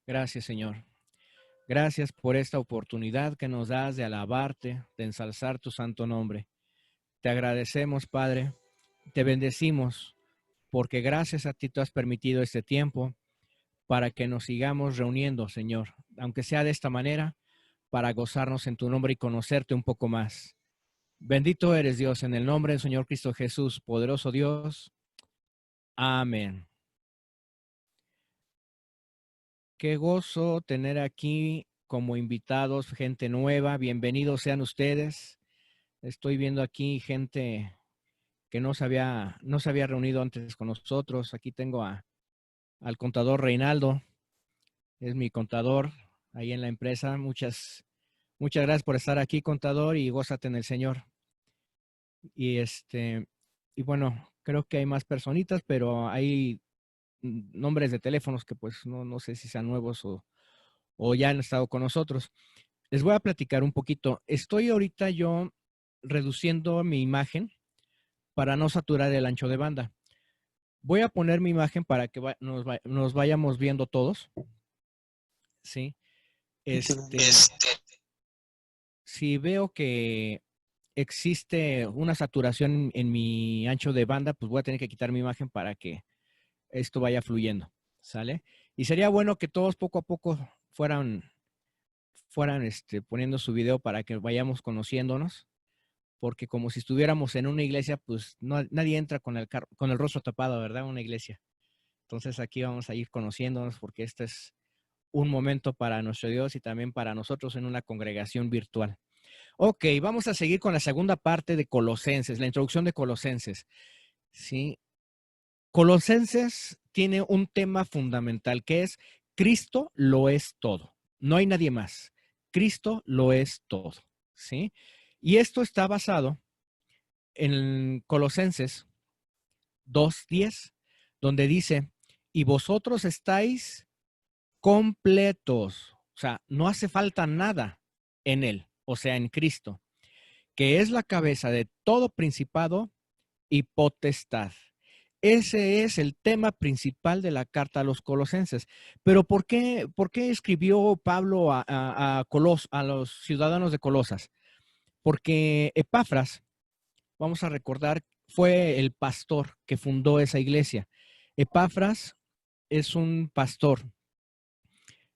Gracias, Señor. Gracias por esta oportunidad que nos das de alabarte, de ensalzar tu santo nombre. Te agradecemos, Padre, te bendecimos, porque gracias a ti tú has permitido este tiempo para que nos sigamos reuniendo, Señor, aunque sea de esta manera, para gozarnos en tu nombre y conocerte un poco más. Bendito eres, Dios, en el nombre del Señor Cristo Jesús, poderoso Dios. Amén. Qué gozo tener aquí como invitados gente nueva. Bienvenidos sean ustedes. Estoy viendo aquí gente que no se había reunido antes con nosotros. Aquí tengo al contador Reinaldo, es mi contador ahí en la empresa. Muchas gracias por estar aquí, contador, y gózate en el Señor. Y y bueno, creo que hay más personitas, pero hay nombres de teléfonos que pues no sé si sean nuevos o ya han estado con nosotros. Les voy a platicar un poquito. Estoy ahorita yo reduciendo mi imagen para no saturar el ancho de banda. Voy a poner mi imagen para que nos vayamos viendo todos, ¿sí? Este, si veo que existe una saturación en mi ancho de banda, pues voy a tener que quitar mi imagen para que esto vaya fluyendo, ¿sale? Y sería bueno que todos poco a poco fueran poniendo su video para que vayamos conociéndonos, porque como si estuviéramos en una iglesia, pues nadie entra con el rostro tapado, ¿verdad? Una iglesia. Entonces aquí vamos a ir conociéndonos porque este es un momento para nuestro Dios y también para nosotros en una congregación virtual. Ok, vamos a seguir con la segunda parte de Colosenses, la introducción de Colosenses. ¿Sí? Colosenses tiene un tema fundamental que es Cristo lo es todo. No hay nadie más. Cristo lo es todo. ¿Sí? Y esto está basado en Colosenses 2:10, donde dice, y vosotros estáis completos, o sea, no hace falta nada en él, o sea, en Cristo, que es la cabeza de todo principado y potestad. Ese es el tema principal de la carta a los colosenses. Pero ¿por qué escribió Pablo a los ciudadanos de Colosas? Porque Epafras, vamos a recordar, fue el pastor que fundó esa iglesia. Epafras es un pastor,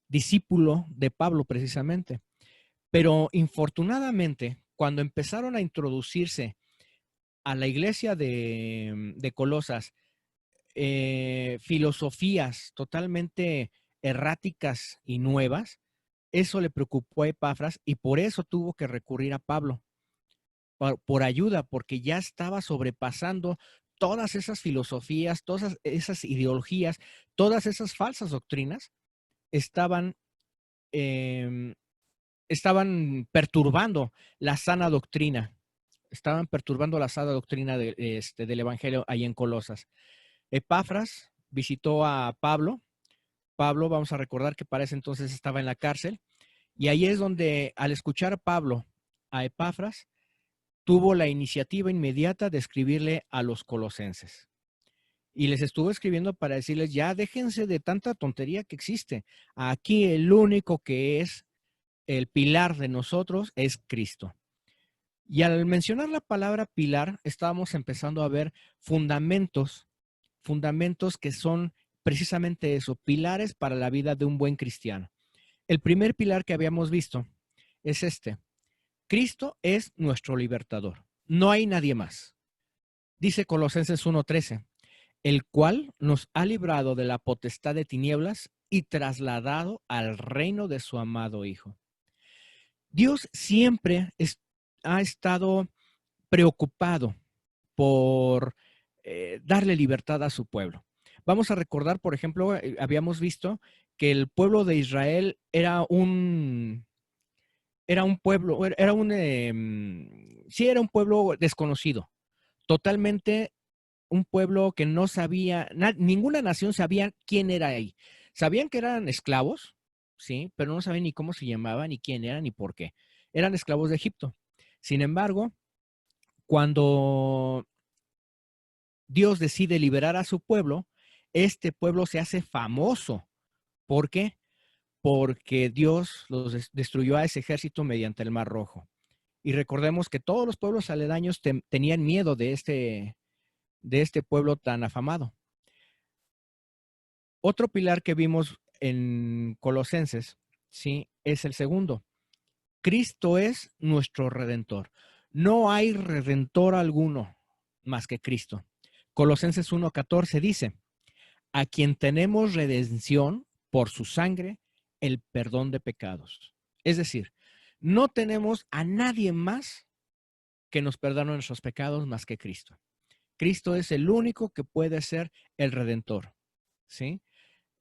discípulo de Pablo precisamente. Pero infortunadamente, cuando empezaron a introducirse a la iglesia de Colosas filosofías totalmente erráticas y nuevas, eso le preocupó a Epafras y por eso tuvo que recurrir a Pablo por ayuda, porque ya estaba sobrepasando todas esas filosofías, todas esas ideologías, todas esas falsas doctrinas estaban, eh, estaban perturbando la sana doctrina, estaban perturbando la sana doctrina del Evangelio ahí en Colosas. Epafras visitó a Pablo. Pablo, vamos a recordar que para ese entonces estaba en la cárcel, y ahí es donde al escuchar a Pablo, a Epafras, tuvo la iniciativa inmediata de escribirle a los colosenses. Y les estuvo escribiendo para decirles, ya déjense de tanta tontería que existe. Aquí el único que es el pilar de nosotros es Cristo. Y al mencionar la palabra pilar, estábamos empezando a ver fundamentos que son precisamente eso, pilares para la vida de un buen cristiano. El primer pilar que habíamos visto es este. Cristo es nuestro libertador. No hay nadie más. Dice Colosenses 1:13, el cual nos ha librado de la potestad de tinieblas y trasladado al reino de su amado Hijo. Dios siempre ha estado preocupado por darle libertad a su pueblo. Vamos a recordar, por ejemplo, habíamos visto que el pueblo de Israel era un pueblo, sí, era un pueblo desconocido, totalmente un pueblo que no sabía, ninguna nación sabía quién era ahí. Sabían que eran esclavos, sí, pero no sabían ni cómo se llamaban, ni quién eran, ni por qué. Eran esclavos de Egipto. Sin embargo, cuando Dios decide liberar a su pueblo, este pueblo se hace famoso. ¿Por qué? porque Dios los destruyó a ese ejército mediante el Mar Rojo. Y recordemos que todos los pueblos aledaños tenían miedo de este pueblo tan afamado. Otro pilar que vimos en Colosenses, ¿sí? Es el segundo. Cristo es nuestro redentor. No hay redentor alguno más que Cristo. Colosenses 1:14 dice, a quien tenemos redención por su sangre, el perdón de pecados. Es decir, no tenemos a nadie más que nos perdone nuestros pecados más que Cristo. Cristo es el único que puede ser el redentor, ¿sí?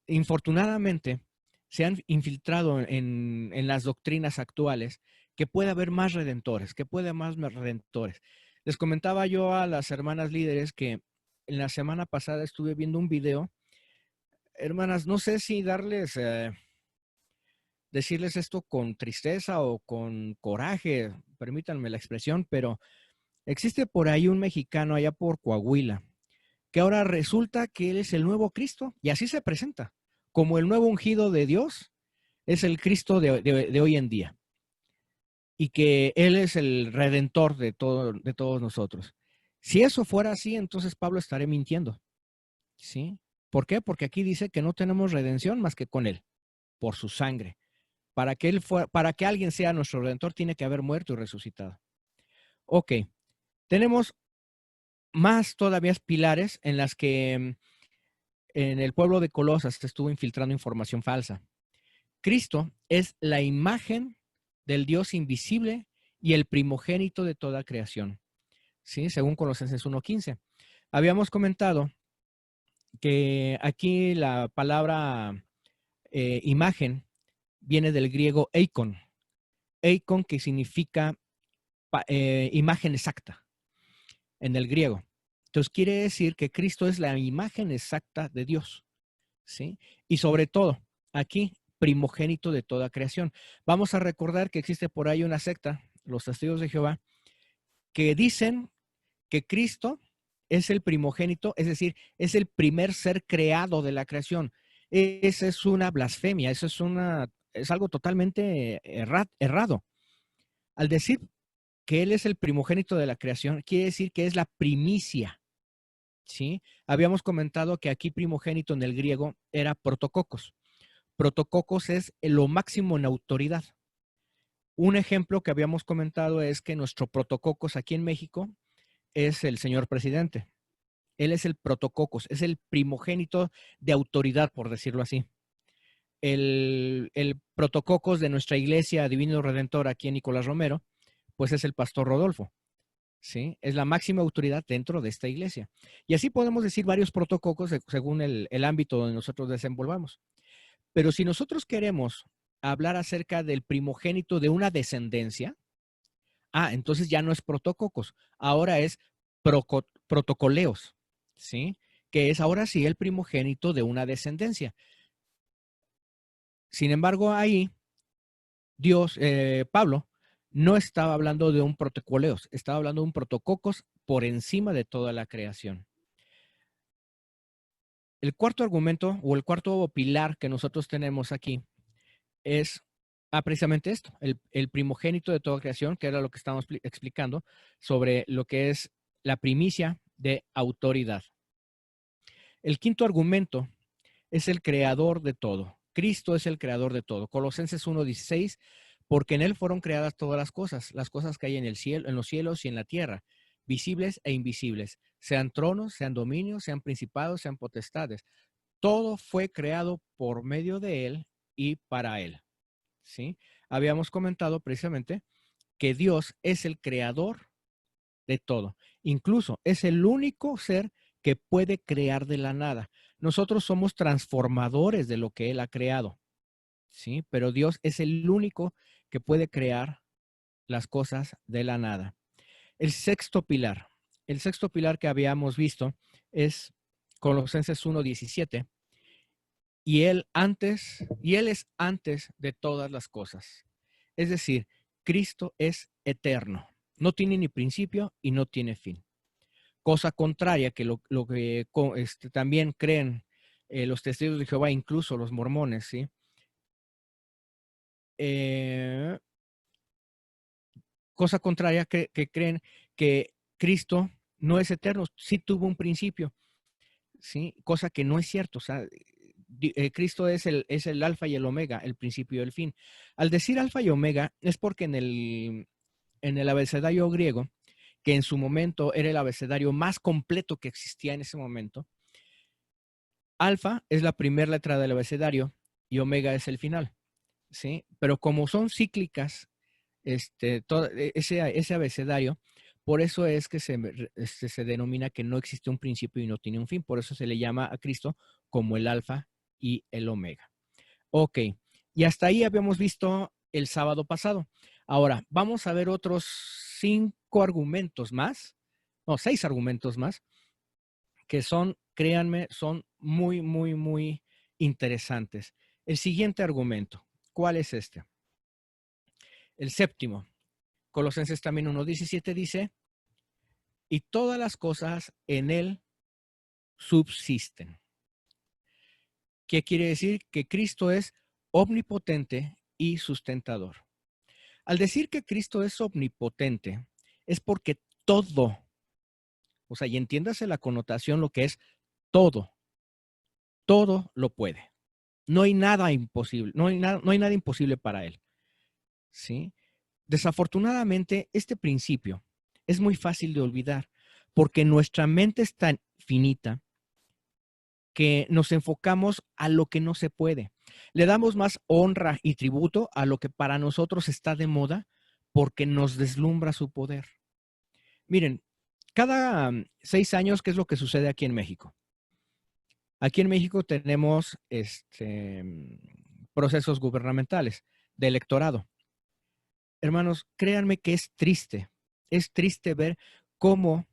Infortunadamente, se han infiltrado en las doctrinas actuales que puede haber más redentores, que puede haber más redentores. Les comentaba yo a las hermanas líderes que en la semana pasada estuve viendo un video. Hermanas, no sé si decirles esto con tristeza o con coraje, permítanme la expresión, pero existe por ahí un mexicano allá por Coahuila, que ahora resulta que él es el nuevo Cristo y así se presenta, como el nuevo ungido de Dios, es el Cristo de hoy en día y que él es el redentor de todos nosotros. Si eso fuera así, entonces Pablo estaría mintiendo, ¿sí? ¿Por qué? Porque aquí dice que no tenemos redención más que con él, por su sangre. Para que alguien sea nuestro redentor, tiene que haber muerto y resucitado. Ok, tenemos más todavía pilares en las que en el pueblo de Colosas se estuvo infiltrando información falsa. Cristo es la imagen del Dios invisible y el primogénito de toda creación, ¿sí? Según Colosenses 1:15. Habíamos comentado que aquí la palabra imagen viene del griego eikon. Eikon, que significa imagen exacta en el griego. Entonces quiere decir que Cristo es la imagen exacta de Dios, ¿sí? Y sobre todo, aquí, primogénito de toda creación. Vamos a recordar que existe por ahí una secta, los Testigos de Jehová, que dicen que Cristo es el primogénito, es decir, es el primer ser creado de la creación. Esa es una blasfemia, eso es algo totalmente errado. Al decir que Él es el primogénito de la creación, quiere decir que es la primicia, ¿sí? Habíamos comentado que aquí primogénito en el griego era protococos. Protococos es lo máximo en autoridad. Un ejemplo que habíamos comentado es que nuestro protococos aquí en México es el señor presidente. Él es el protococos, es el primogénito de autoridad, por decirlo así. El protococos de nuestra iglesia Divino Redentor aquí en Nicolás Romero, pues es el pastor Rodolfo, ¿sí? Es la máxima autoridad dentro de esta iglesia. Y así podemos decir varios protococos según el ámbito donde nosotros desenvolvamos. Pero si nosotros queremos hablar acerca del primogénito de una descendencia, entonces ya no es protococos, ahora es protocoleos, ¿sí? Que es ahora sí el primogénito de una descendencia. Sin embargo, ahí Pablo, no estaba hablando de un protocoleos, estaba hablando de un protococos por encima de toda la creación. El cuarto argumento o el cuarto pilar que nosotros tenemos aquí es precisamente esto, el primogénito de toda creación, que era lo que estábamos explicando sobre lo que es la primicia de autoridad. El quinto argumento es el creador de todo. Cristo es el creador de todo. Colosenses 1:16, porque en él fueron creadas todas las cosas que hay en el cielo, en los cielos y en la tierra, visibles e invisibles, sean tronos, sean dominios, sean principados, sean potestades. Todo fue creado por medio de él y para él. ¿Sí? Habíamos comentado precisamente que Dios es el creador de todo. Incluso es el único ser que puede crear de la nada. Nosotros somos transformadores de lo que Él ha creado, ¿sí? Pero Dios es el único que puede crear las cosas de la nada. El sexto pilar que habíamos visto es Colosenses 1:17, y Él es antes de todas las cosas. Es decir, Cristo es eterno, no tiene ni principio y no tiene fin. Cosa contraria que lo que también creen los testigos de Jehová, incluso los mormones, ¿sí? cosa contraria, que creen que Cristo no es eterno, sí tuvo un principio, ¿sí? Cosa que no es cierto. O sea, Cristo es el alfa y el omega, el principio y el fin. Al decir alfa y omega es porque en el abecedario griego, que en su momento era el abecedario más completo que existía en ese momento, alfa es la primera letra del abecedario y omega es el final, ¿sí? Pero como son cíclicas, ese abecedario, por eso es que se denomina que no existe un principio y no tiene un fin. Por eso se le llama a Cristo como el alfa y el omega. Ok, y hasta ahí habíamos visto el sábado pasado. Ahora, vamos a ver otros 5 argumentos más, no, 6 argumentos más, que son, créanme, son muy, muy, muy interesantes. El siguiente argumento, ¿cuál es este? El séptimo, Colosenses también 1:17 dice, y todas las cosas en él subsisten. ¿Qué quiere decir? Que Cristo es omnipotente y sustentador. Al decir que Cristo es omnipotente, es porque todo, o sea, y entiéndase la connotación, lo que es todo, todo lo puede. No hay nada imposible, no hay nada imposible para él. ¿Sí? Desafortunadamente, este principio es muy fácil de olvidar porque nuestra mente es tan finita que nos enfocamos a lo que no se puede. Le damos más honra y tributo a lo que para nosotros está de moda porque nos deslumbra su poder. Miren, cada 6 años, ¿qué es lo que sucede aquí en México? Aquí en México tenemos procesos gubernamentales de electorado. Hermanos, créanme que es triste ver cómo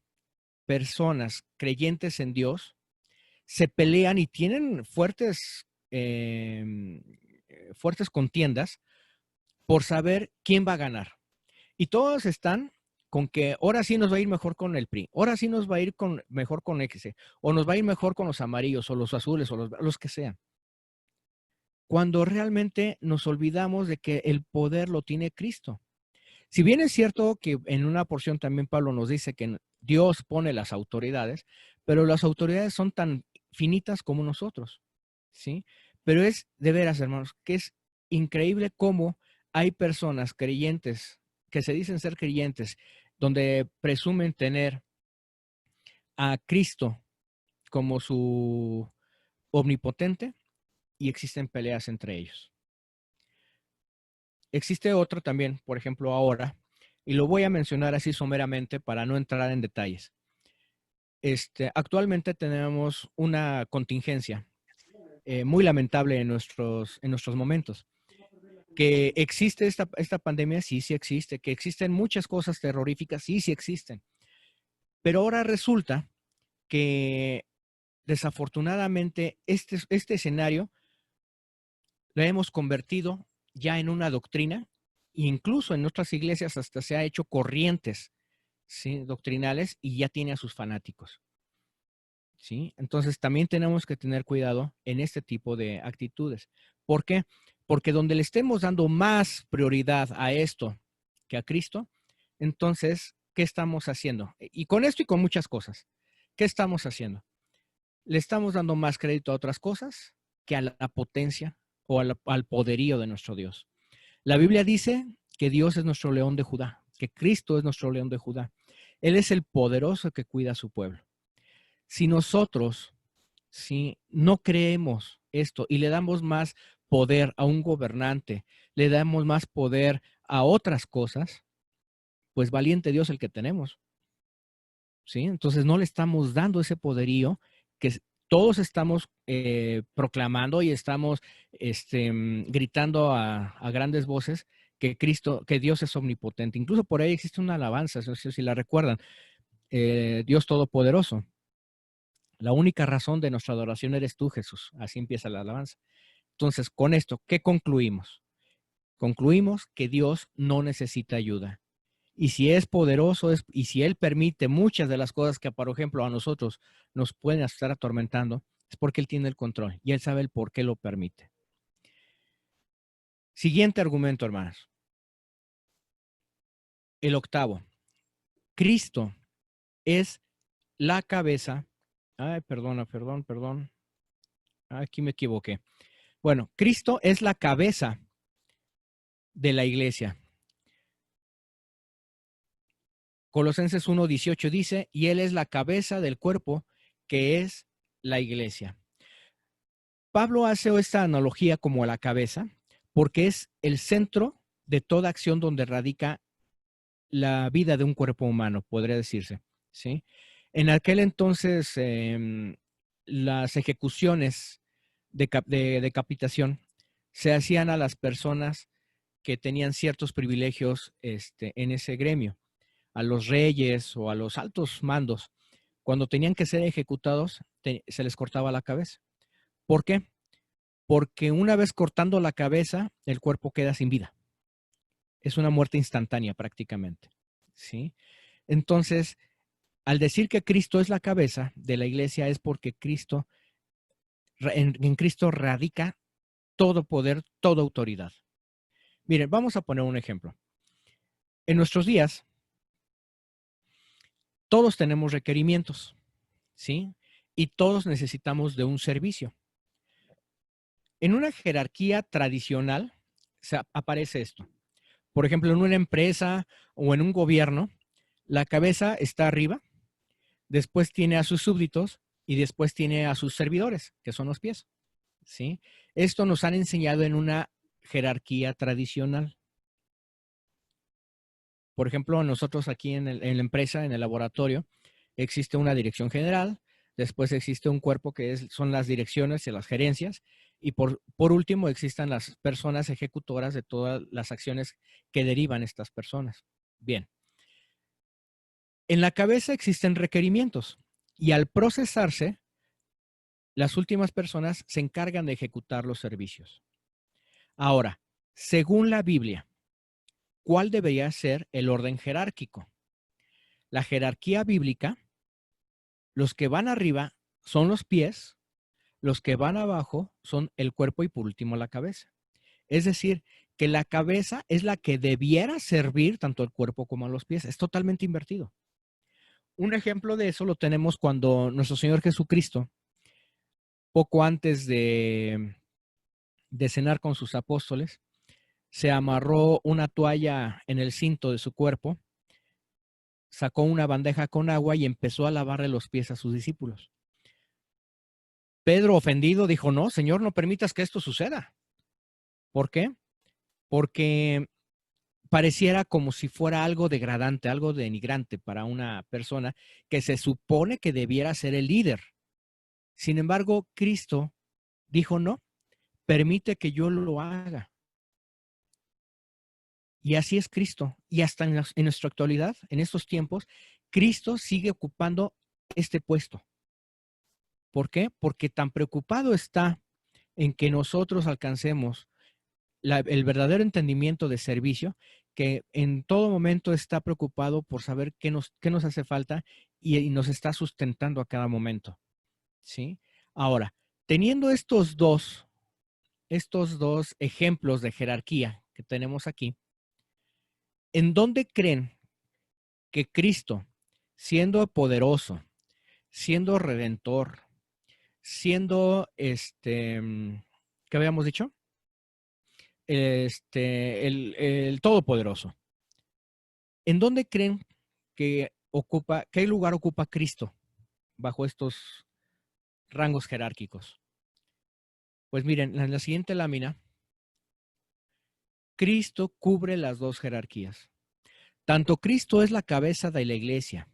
personas creyentes en Dios se pelean y tienen fuertes contiendas por saber quién va a ganar. Y todos están con que ahora sí nos va a ir mejor con el PRI, ahora sí nos va a ir mejor con X, o nos va a ir mejor con los amarillos, o los azules, o los que sean. Cuando realmente nos olvidamos de que el poder lo tiene Cristo. Si bien es cierto que en una porción también Pablo nos dice que Dios pone las autoridades, pero las autoridades son tan finitas como nosotros, ¿sí? Pero es de veras, hermanos, que es increíble cómo hay personas creyentes que se dicen ser creyentes, donde presumen tener a Cristo como su omnipotente y existen peleas entre ellos. Existe otro también, por ejemplo, ahora, y lo voy a mencionar así someramente para no entrar en detalles. Actualmente tenemos una contingencia muy lamentable en nuestros momentos. Que existe esta pandemia, sí, sí existe. Que existen muchas cosas terroríficas, sí, sí existen. Pero ahora resulta que desafortunadamente este escenario lo hemos convertido ya en una doctrina, e incluso en nuestras iglesias hasta se ha hecho corrientes, ¿sí?, doctrinales, y ya tiene a sus fanáticos, ¿sí? Entonces también tenemos que tener cuidado en este tipo de actitudes. ¿Por qué? Porque donde le estemos dando más prioridad a esto que a Cristo, entonces, ¿qué estamos haciendo? Y con esto y con muchas cosas, ¿qué estamos haciendo? Le estamos dando más crédito a otras cosas que a la potencia o al poderío de nuestro Dios. La Biblia dice que Dios es nuestro león de Judá, que Cristo es nuestro león de Judá. Él es el poderoso que cuida a su pueblo. Si nosotros, si no creemos esto y le damos más poder a un gobernante, le damos más poder a otras cosas, pues valiente Dios el que tenemos. ¿Sí? Entonces no le estamos dando ese poderío que todos estamos proclamando y estamos gritando a grandes voces que Cristo, que Dios es omnipotente. Incluso por ahí existe una alabanza, no sé si la recuerdan, Dios Todopoderoso. La única razón de nuestra adoración eres tú, Jesús. Así empieza la alabanza. Entonces, con esto, ¿qué concluimos? Concluimos que Dios no necesita ayuda. Y si es poderoso y si Él permite muchas de las cosas que, por ejemplo, a nosotros nos pueden estar atormentando, es porque Él tiene el control y Él sabe el por qué lo permite. Siguiente argumento, hermanos. El octavo. Cristo es la cabeza. Ay, perdón. Aquí me equivoqué. Bueno, Cristo es la cabeza de la iglesia. Colosenses 1:18 dice, y Él es la cabeza del cuerpo, que es la iglesia. Pablo hace esta analogía como a la cabeza, porque es el centro de toda acción donde radica la vida de un cuerpo humano, podría decirse, ¿sí? En aquel entonces, las ejecuciones de decapitación se hacían a las personas que tenían ciertos privilegios en ese gremio, a los reyes o a los altos mandos. Cuando tenían que ser ejecutados, se les cortaba la cabeza. ¿Por qué? Porque una vez cortando la cabeza, el cuerpo queda sin vida. Es una muerte instantánea prácticamente, ¿sí? Entonces, al decir que Cristo es la cabeza de la iglesia es porque en Cristo radica todo poder, toda autoridad. Miren, vamos a poner un ejemplo. En nuestros días, todos tenemos requerimientos, ¿sí? Y todos necesitamos de un servicio. En una jerarquía tradicional aparece esto. Por ejemplo, en una empresa o en un gobierno, la cabeza está arriba, después tiene a sus súbditos y después tiene a sus servidores, que son los pies, ¿sí? Esto nos han enseñado en una jerarquía tradicional. Por ejemplo, nosotros aquí en la empresa, en el laboratorio, existe una dirección general, después existe un cuerpo que son las direcciones y las gerencias, y por último existen las personas ejecutoras de todas las acciones que derivan estas personas. Bien, en la cabeza existen requerimientos y al procesarse, las últimas personas se encargan de ejecutar los servicios. Ahora, según la Biblia, ¿cuál debería ser el orden jerárquico? La jerarquía bíblica, los que van arriba son los pies, los que van abajo son el cuerpo y por último la cabeza. Es decir, que la cabeza es la que debiera servir tanto al cuerpo como a los pies. Es totalmente invertido. Un ejemplo de eso lo tenemos cuando nuestro Señor Jesucristo, poco antes de cenar con sus apóstoles, se amarró una toalla en el cinto de su cuerpo, sacó una bandeja con agua y empezó a lavarle los pies a sus discípulos. Pedro, ofendido, dijo, no, Señor, no permitas que esto suceda. ¿Por qué? Porque pareciera como si fuera algo degradante, algo denigrante para una persona que se supone que debiera ser el líder. Sin embargo, Cristo dijo, no, permite que yo lo haga. Y así es Cristo. Y hasta en nuestra actualidad, en estos tiempos, Cristo sigue ocupando este puesto. ¿Por qué? Porque tan preocupado está en que nosotros alcancemos el verdadero entendimiento de servicio, que en todo momento está preocupado por saber qué nos hace falta y nos está sustentando a cada momento, ¿sí? Ahora, teniendo estos dos ejemplos de jerarquía que tenemos aquí, ¿en dónde creen que Cristo, siendo poderoso, siendo redentor, siendo ¿qué habíamos dicho? El todopoderoso. ¿En dónde creen que qué lugar ocupa Cristo bajo estos rangos jerárquicos? Pues miren, en la siguiente lámina, Cristo cubre las dos jerarquías. Tanto Cristo es la cabeza de la iglesia.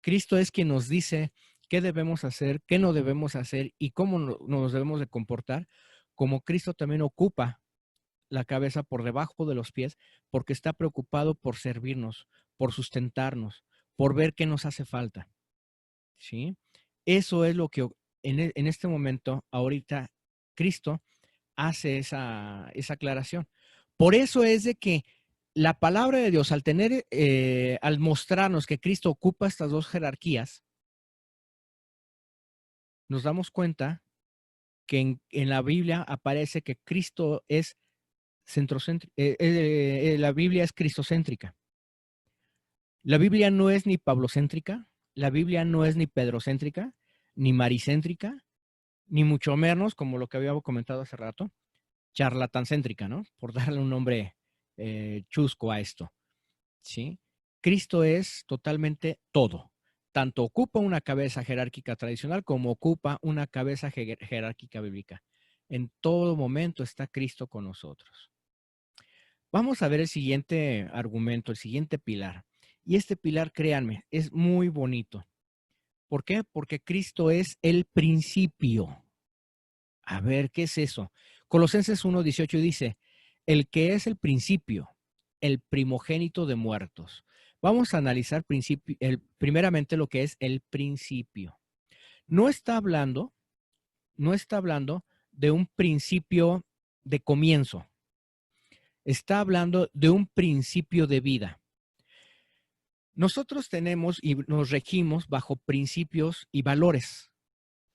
Cristo es quien nos dice qué debemos hacer, qué no debemos hacer y cómo nos debemos de comportar, como Cristo también ocupa la cabeza por debajo de los pies, porque está preocupado por servirnos, por sustentarnos, por ver qué nos hace falta, ¿sí? Eso es lo que en este momento, ahorita, Cristo hace esa aclaración. Por eso es de que la palabra de Dios, al mostrarnos que Cristo ocupa estas dos jerarquías, nos damos cuenta que en la Biblia aparece que Cristo es La Biblia es cristocéntrica. La Biblia no es ni pablocéntrica, la Biblia no es ni pedrocéntrica, ni maricéntrica, ni mucho menos, como lo que habíamos comentado hace rato, charlatancéntrica, ¿no? Por darle un nombre chusco a esto, ¿sí? Cristo es totalmente todo. Tanto ocupa una cabeza jerárquica tradicional como ocupa una cabeza jerárquica bíblica. En todo momento está Cristo con nosotros. Vamos a ver el siguiente argumento, el siguiente pilar. Y este pilar, créanme, es muy bonito. ¿Por qué? Porque Cristo es el principio. A ver, ¿qué es eso? Colosenses 1:18 dice, el que es el principio, el primogénito de muertos. Vamos a analizar primeramente lo que es el principio. No está hablando, no está hablando de un principio de comienzo. Está hablando de un principio de vida. Nosotros tenemos y nos regimos bajo principios y valores.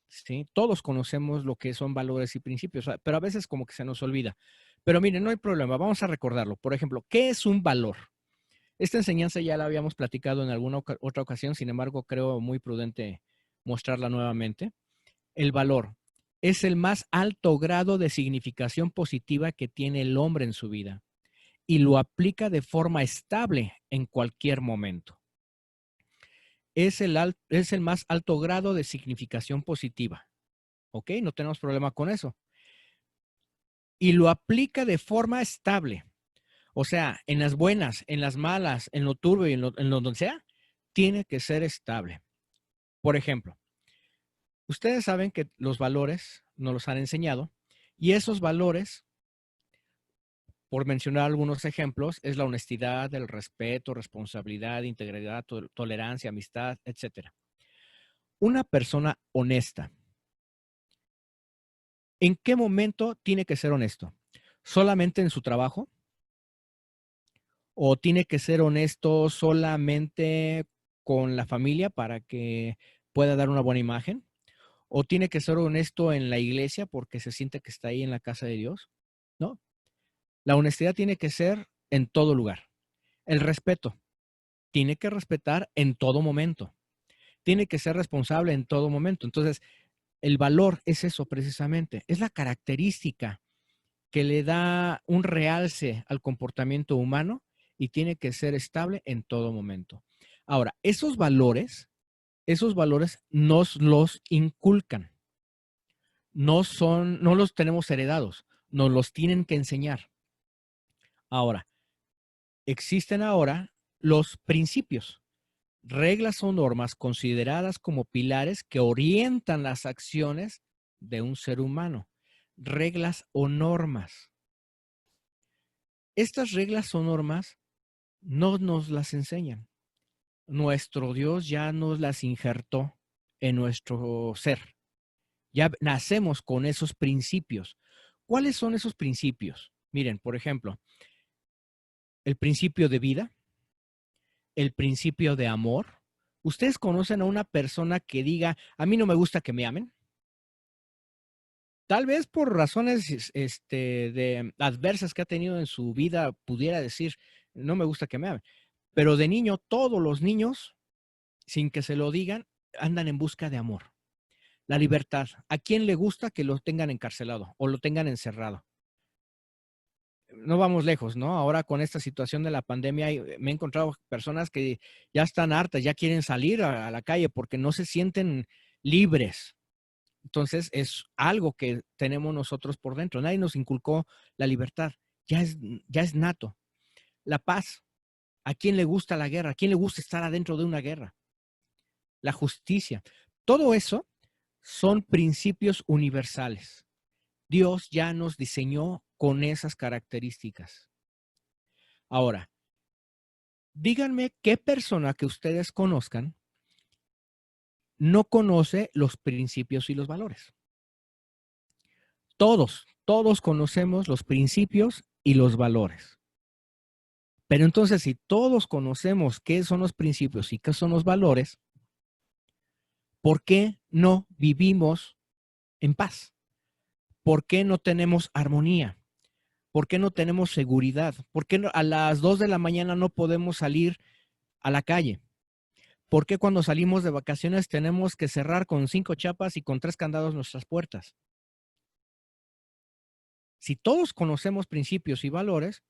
¿Sí? Todos conocemos lo que son valores y principios, pero a veces como que se nos olvida. Pero miren, no hay problema, vamos a recordarlo. Por ejemplo, ¿qué es un valor? Esta enseñanza ya la habíamos platicado en alguna otra ocasión, sin embargo, creo muy prudente mostrarla nuevamente. El valor es el más alto grado de significación positiva que tiene el hombre en su vida y lo aplica de forma estable en cualquier momento. Es el más alto grado de significación positiva. ¿Ok? No tenemos problema con eso. Y lo aplica de forma estable. O sea, en las buenas, en las malas, en lo turbio y en lo donde sea, tiene que ser estable. Por ejemplo, ustedes saben que los valores nos los han enseñado y esos valores, por mencionar algunos ejemplos, es la honestidad, el respeto, responsabilidad, integridad, tolerancia, amistad, etc. Una persona honesta, ¿en qué momento tiene que ser honesto? ¿Solamente en su trabajo? ¿O tiene que ser honesto solamente con la familia para que pueda dar una buena imagen? ¿O tiene que ser honesto en la iglesia porque se siente que está ahí en la casa de Dios? ¿No? La honestidad tiene que ser en todo lugar. El respeto. Tiene que respetar en todo momento. Tiene que ser responsable en todo momento. Entonces, el valor es eso precisamente. Es la característica que le da un realce al comportamiento humano y tiene que ser estable en todo momento. Ahora, esos valores nos los inculcan. No los tenemos heredados, nos los tienen que enseñar. Ahora, existen ahora los principios, reglas o normas consideradas como pilares que orientan las acciones de un ser humano. Reglas o normas. Estas reglas o normas no nos las enseñan. Nuestro Dios ya nos las injertó en nuestro ser. Ya nacemos con esos principios. ¿Cuáles son esos principios? Miren, por ejemplo, el principio de vida, el principio de amor. ¿Ustedes conocen a una persona que diga, a mí no me gusta que me amen? Tal vez por razones de adversas que ha tenido en su vida, pudiera decir, no me gusta que me amen. Pero de niño, todos los niños, sin que se lo digan, andan en busca de amor. La libertad. ¿A quién le gusta que lo tengan encarcelado o lo tengan encerrado? No vamos lejos, ¿no? Ahora con esta situación de la pandemia me he encontrado personas que ya están hartas, ya quieren salir a la calle porque no se sienten libres. Entonces es algo que tenemos nosotros por dentro. Nadie nos inculcó la libertad. Ya es nato. La paz. ¿A quién le gusta la guerra? ¿A quién le gusta estar adentro de una guerra? La justicia. Todo eso son principios universales. Dios ya nos diseñó con esas características. Ahora, díganme qué persona que ustedes conozcan no conoce los principios y los valores. Todos conocemos los principios y los valores. Pero entonces, si todos conocemos qué son los principios y qué son los valores, ¿por qué no vivimos en paz? ¿Por qué no tenemos armonía? ¿Por qué no tenemos seguridad? ¿Por qué a las 2 de la mañana no podemos salir a la calle? ¿Por qué cuando salimos de vacaciones tenemos que cerrar con 5 chapas y con 3 candados nuestras puertas? Si todos conocemos principios y valores,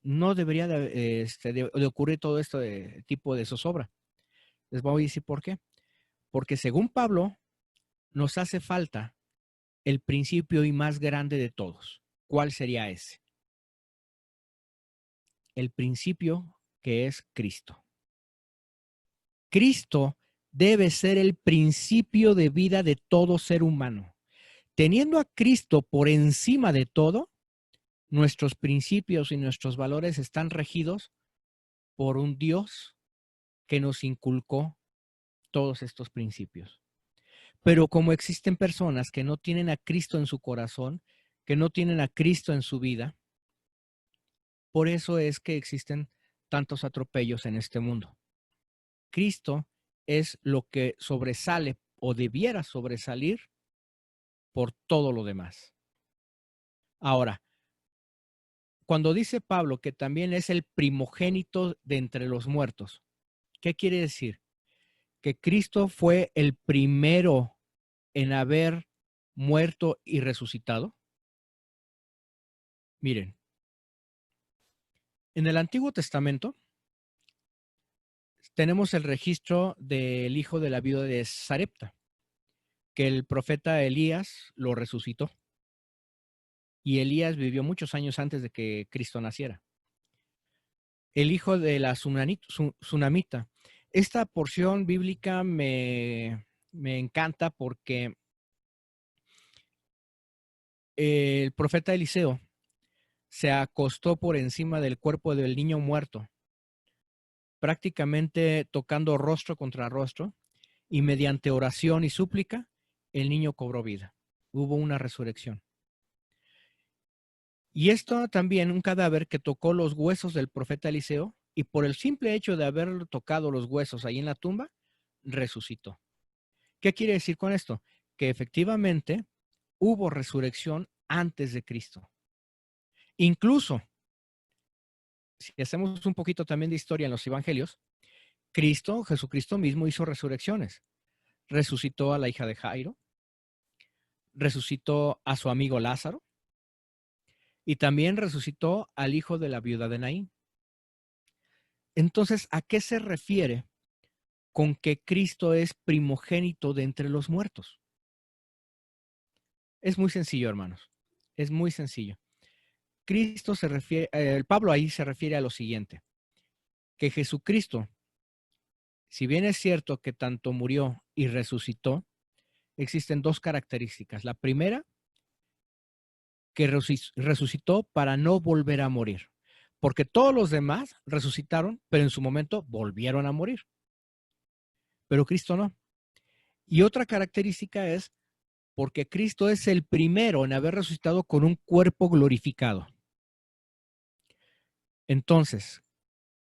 no debería de ocurrir todo esto de tipo de zozobra. Les voy a decir por qué. Porque según Pablo, nos hace falta el principio y más grande de todos. ¿Cuál sería ese? El principio que es Cristo. Cristo debe ser el principio de vida de todo ser humano. Teniendo a Cristo por encima de todo, nuestros principios y nuestros valores están regidos por un Dios que nos inculcó todos estos principios. Pero como existen personas que no tienen a Cristo en su corazón, que no tienen a Cristo en su vida, por eso es que existen tantos atropellos en este mundo. Cristo es lo que sobresale o debiera sobresalir por todo lo demás. Ahora, cuando dice Pablo que también es el primogénito de entre los muertos, ¿qué quiere decir? Que Cristo fue el primero en haber muerto y resucitado. Miren, en el Antiguo Testamento tenemos el registro del hijo de la viuda de Sarepta, que el profeta Elías lo resucitó. Y Elías vivió muchos años antes de que Cristo naciera. El hijo de la Tsunamita. Esta porción bíblica me encanta porque el profeta Eliseo se acostó por encima del cuerpo del niño muerto, prácticamente tocando rostro contra rostro, y mediante oración y súplica, el niño cobró vida. Hubo una resurrección. Y esto también, un cadáver que tocó los huesos del profeta Eliseo, y por el simple hecho de haber tocado los huesos ahí en la tumba, resucitó. ¿Qué quiere decir con esto? Que efectivamente hubo resurrección antes de Cristo. Incluso, si hacemos un poquito también de historia en los evangelios, Jesucristo mismo hizo resurrecciones. Resucitó a la hija de Jairo, resucitó a su amigo Lázaro y también resucitó al hijo de la viuda de Naín. Entonces, ¿a qué se refiere con que Cristo es primogénito de entre los muertos? Es muy sencillo, hermanos. Es muy sencillo. Cristo se refiere, Pablo ahí se refiere a lo siguiente, que Jesucristo, si bien es cierto que tanto murió y resucitó, existen dos características. La primera, que resucitó para no volver a morir, porque todos los demás resucitaron, pero en su momento volvieron a morir. Pero Cristo no. Y otra característica es porque Cristo es el primero en haber resucitado con un cuerpo glorificado. Entonces,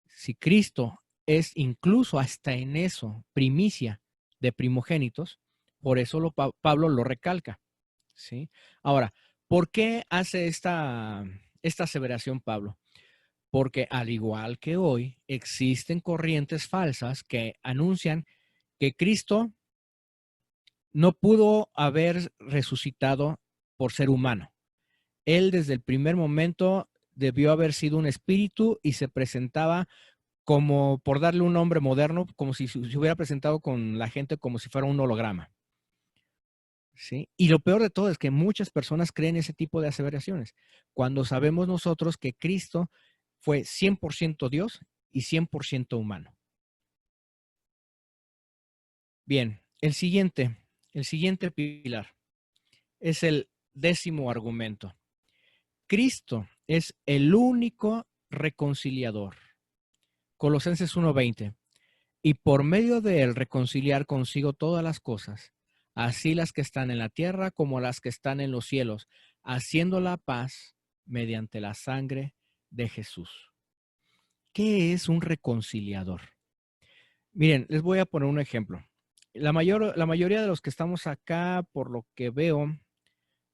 si Cristo es incluso hasta en eso primicia de primogénitos, por eso Pablo lo recalca, ¿sí? Ahora, ¿por qué hace esta aseveración Pablo? Porque al igual que hoy, existen corrientes falsas que anuncian que Cristo no pudo haber resucitado por ser humano. Él desde el primer momento debió haber sido un espíritu y se presentaba como, por darle un nombre moderno, como si se hubiera presentado con la gente como si fuera un holograma. ¿Sí? Y lo peor de todo es que muchas personas creen ese tipo de aseveraciones, cuando sabemos nosotros que Cristo fue 100% Dios y 100% humano. Bien, el siguiente pilar es el 10º argumento. Cristo es el único reconciliador. Colosenses 1:20. Y por medio de él reconciliar consigo todas las cosas, así las que están en la tierra como las que están en los cielos, haciendo la paz mediante la sangre de Jesús. ¿Qué es un reconciliador? Miren, les voy a poner un ejemplo. La mayoría de los que estamos acá, por lo que veo,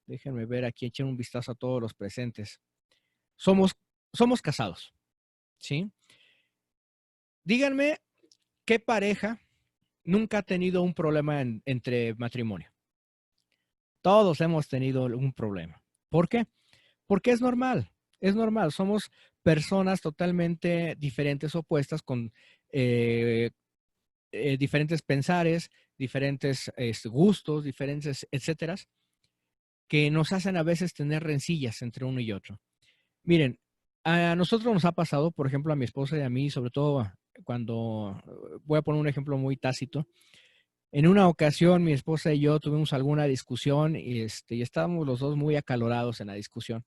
déjenme ver aquí, echen un vistazo a todos los presentes. somos, somos casados, ¿sí? Díganme, ¿qué pareja nunca ha tenido un problema entre matrimonio? Todos hemos tenido un problema. ¿Por qué? Porque es normal, somos personas totalmente diferentes, opuestas, con eh, diferentes pensares, diferentes gustos, diferentes, etcétera, que nos hacen a veces tener rencillas entre uno y otro. Miren, a nosotros nos ha pasado, por ejemplo, a mi esposa y a mí, sobre todo cuando, voy a poner un ejemplo muy tácito. En una ocasión, mi esposa y yo tuvimos alguna discusión y estábamos los dos muy acalorados en la discusión.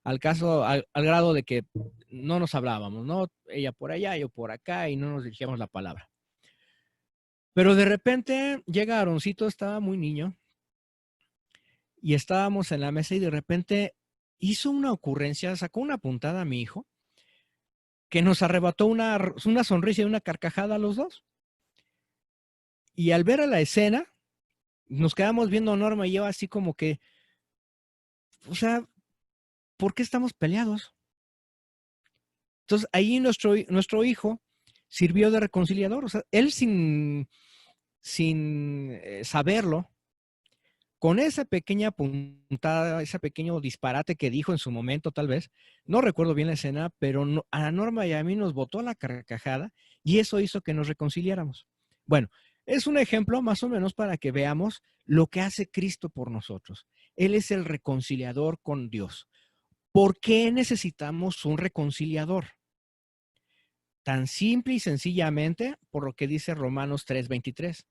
Al grado de que no nos hablábamos, ¿no? Ella por allá, yo por acá, y no nos dirigíamos la palabra. Pero de repente llega Aaroncito, estaba muy niño, y estábamos en la mesa y de repente hizo una ocurrencia, sacó una puntada a mi hijo, que nos arrebató una sonrisa y una carcajada a los dos. Y al ver a la escena, nos quedamos viendo Norma y yo así como que, o sea, ¿por qué estamos peleados? Entonces ahí nuestro hijo sirvió de reconciliador. O sea, él sin saberlo, con esa pequeña puntada, ese pequeño disparate que dijo en su momento, tal vez, no recuerdo bien la escena, pero a la Norma y a mí nos botó la carcajada y eso hizo que nos reconciliáramos. Bueno, es un ejemplo más o menos para que veamos lo que hace Cristo por nosotros. Él es el reconciliador con Dios. ¿Por qué necesitamos un reconciliador? Tan simple y sencillamente por lo que dice Romanos 3:23.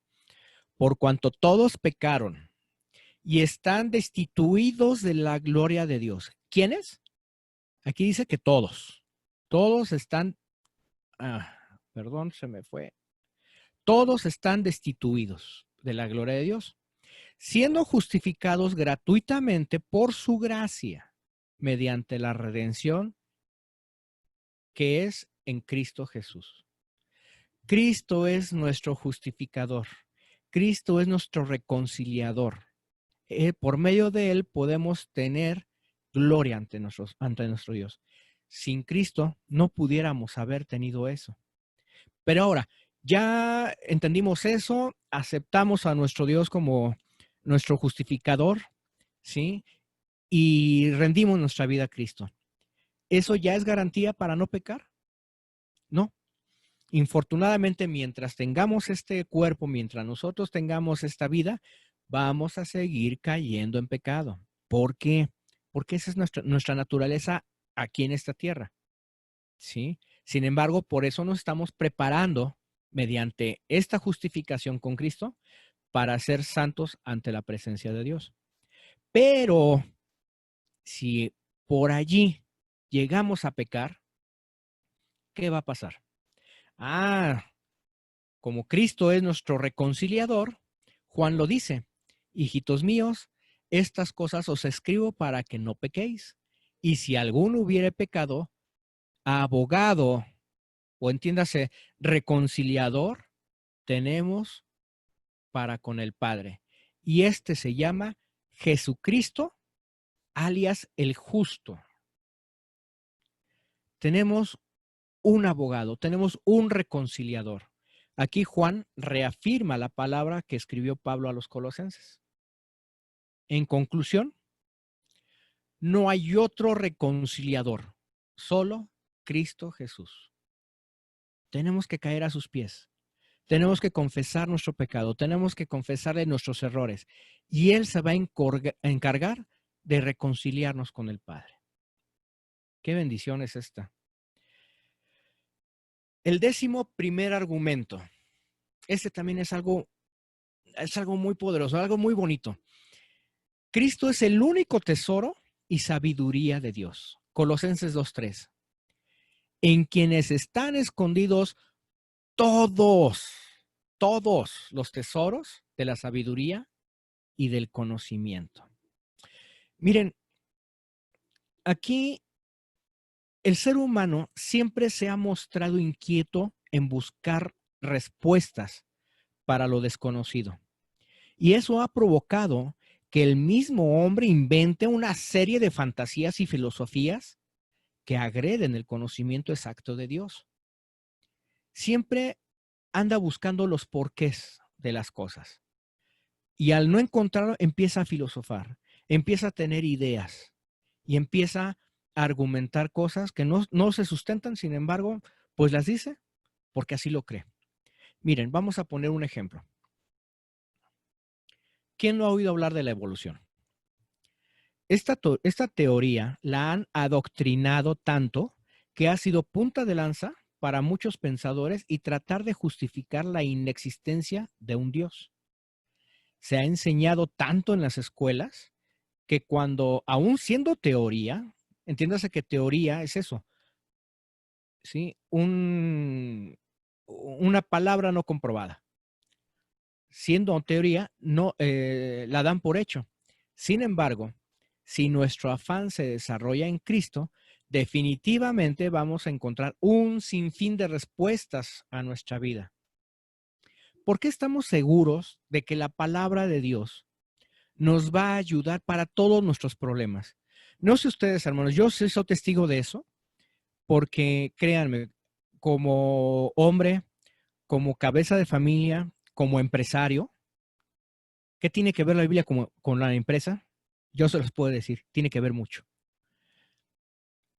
Por cuanto todos pecaron y están destituidos de la gloria de Dios. ¿Quiénes? Aquí dice que todos. Todos están, perdón, se me fue. Todos están destituidos de la gloria de Dios, siendo justificados gratuitamente por su gracia, mediante la redención que es en Cristo Jesús. Cristo es nuestro justificador. Cristo es nuestro reconciliador. Por medio de él podemos tener gloria ante nuestro Dios. Sin Cristo no pudiéramos haber tenido eso. Pero ahora, ya entendimos eso, aceptamos a nuestro Dios como nuestro justificador, ¿sí? Y rendimos nuestra vida a Cristo. ¿Eso ya es garantía para no pecar? No. Infortunadamente, mientras tengamos este cuerpo, mientras nosotros tengamos esta vida, vamos a seguir cayendo en pecado. ¿Por qué? Porque esa es nuestra naturaleza aquí en esta tierra, ¿sí? Sin embargo, por eso nos estamos preparando mediante esta justificación con Cristo para ser santos ante la presencia de Dios. Pero si por allí llegamos a pecar, ¿qué va a pasar? Como Cristo es nuestro reconciliador, Juan lo dice, hijitos míos, estas cosas os escribo para que no pequéis. Y si alguno hubiere pecado, abogado, o entiéndase, reconciliador, tenemos para con el Padre. Y este se llama Jesucristo, alias el justo. Tenemos un abogado, tenemos un reconciliador. Aquí Juan reafirma la palabra que escribió Pablo a los colosenses. En conclusión, no hay otro reconciliador, solo Cristo Jesús. Tenemos que caer a sus pies. Tenemos que confesar nuestro pecado, tenemos que confesarle nuestros errores y Él se va a encargar de reconciliarnos con el Padre. Qué bendición es esta. El 11º argumento. Este también es algo muy poderoso, algo muy bonito. Cristo es el único tesoro y sabiduría de Dios. Colosenses 2:3. En quienes están escondidos todos los tesoros de la sabiduría y del conocimiento. Miren, aquí el ser humano siempre se ha mostrado inquieto en buscar respuestas para lo desconocido. Y eso ha provocado que el mismo hombre invente una serie de fantasías y filosofías que agreden el conocimiento exacto de Dios. Siempre anda buscando los porqués de las cosas. Y al no encontrarlo, empieza a filosofar, empieza a tener ideas y empieza a argumentar cosas que no se sustentan, sin embargo, pues las dice porque así lo cree. Miren, vamos a poner un ejemplo. ¿Quién no ha oído hablar de la evolución? Esta teoría la han adoctrinado tanto que ha sido punta de lanza para muchos pensadores y tratar de justificar la inexistencia de un Dios. Se ha enseñado tanto en las escuelas que cuando, aún siendo teoría, entiéndase que teoría es eso, ¿sí? Una palabra no comprobada. Siendo teoría, no la dan por hecho. Sin embargo, si nuestro afán se desarrolla en Cristo, definitivamente vamos a encontrar un sinfín de respuestas a nuestra vida. ¿Por qué estamos seguros de que la palabra de Dios nos va a ayudar para todos nuestros problemas? No sé ustedes, hermanos, yo sí soy testigo de eso, porque créanme, como hombre, como cabeza de familia, como empresario, ¿qué tiene que ver la Biblia con la empresa? Yo se los puedo decir, tiene que ver mucho.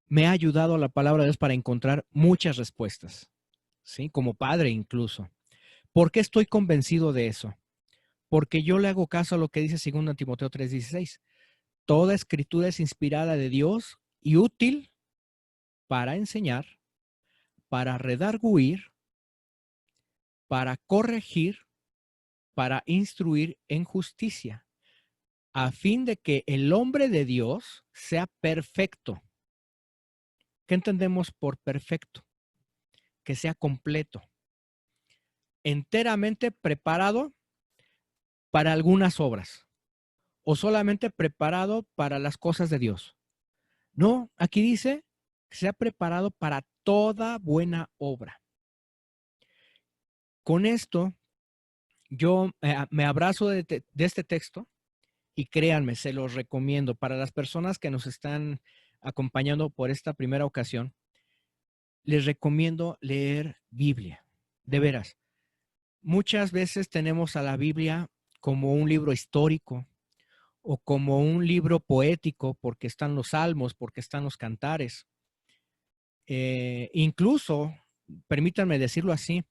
Me ha ayudado la palabra de Dios para encontrar muchas respuestas, ¿sí? Como padre incluso. ¿Por qué estoy convencido de eso? Porque yo le hago caso a lo que dice 2 Timoteo 3:16. Toda escritura es inspirada de Dios y útil para enseñar, para redarguir, para corregir, para instruir en justicia, a fin de que el hombre de Dios sea perfecto. ¿Qué entendemos por perfecto? Que sea completo, enteramente preparado para algunas obras o solamente preparado para las cosas de Dios. No, aquí dice que sea preparado para toda buena obra. Con esto, yo me abrazo de este texto y créanme, se los recomiendo para las personas que nos están acompañando por esta primera ocasión. Les recomiendo leer Biblia, de veras. Muchas veces tenemos a la Biblia como un libro histórico o como un libro poético porque están los salmos, porque están los cantares. Incluso, permítanme decirlo así,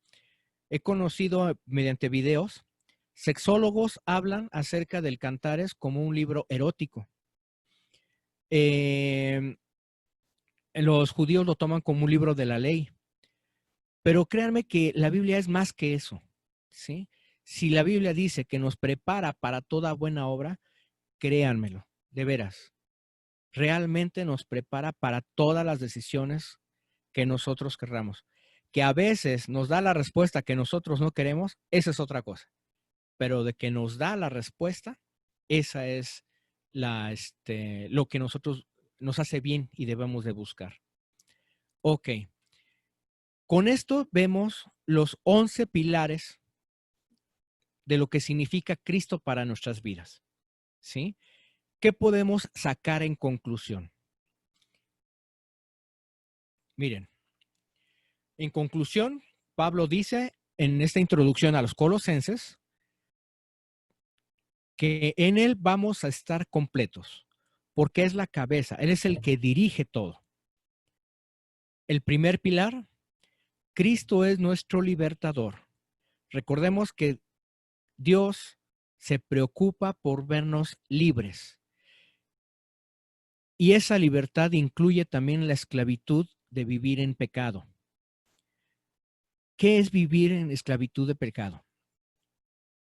he conocido mediante videos, sexólogos hablan acerca del Cantares como un libro erótico. Los judíos lo toman como un libro de la ley. Pero créanme que la Biblia es más que eso, ¿sí? Si la Biblia dice que nos prepara para toda buena obra, créanmelo, de veras, realmente nos prepara para todas las decisiones que nosotros querramos. Que a veces nos da la respuesta que nosotros no queremos, esa es otra cosa. Pero de que nos da la respuesta, esa es lo que nosotros nos hace bien y debemos de buscar. Ok. Con esto vemos los 11 pilares de lo que significa Cristo para nuestras vidas, ¿sí? ¿Qué podemos sacar en conclusión? Miren, en conclusión, Pablo dice en esta introducción a los Colosenses que en él vamos a estar completos, porque es la cabeza, él es el que dirige todo. El primer pilar, Cristo es nuestro libertador. Recordemos que Dios se preocupa por vernos libres. Y esa libertad incluye también la esclavitud de vivir en pecado. ¿Qué es vivir en esclavitud de pecado?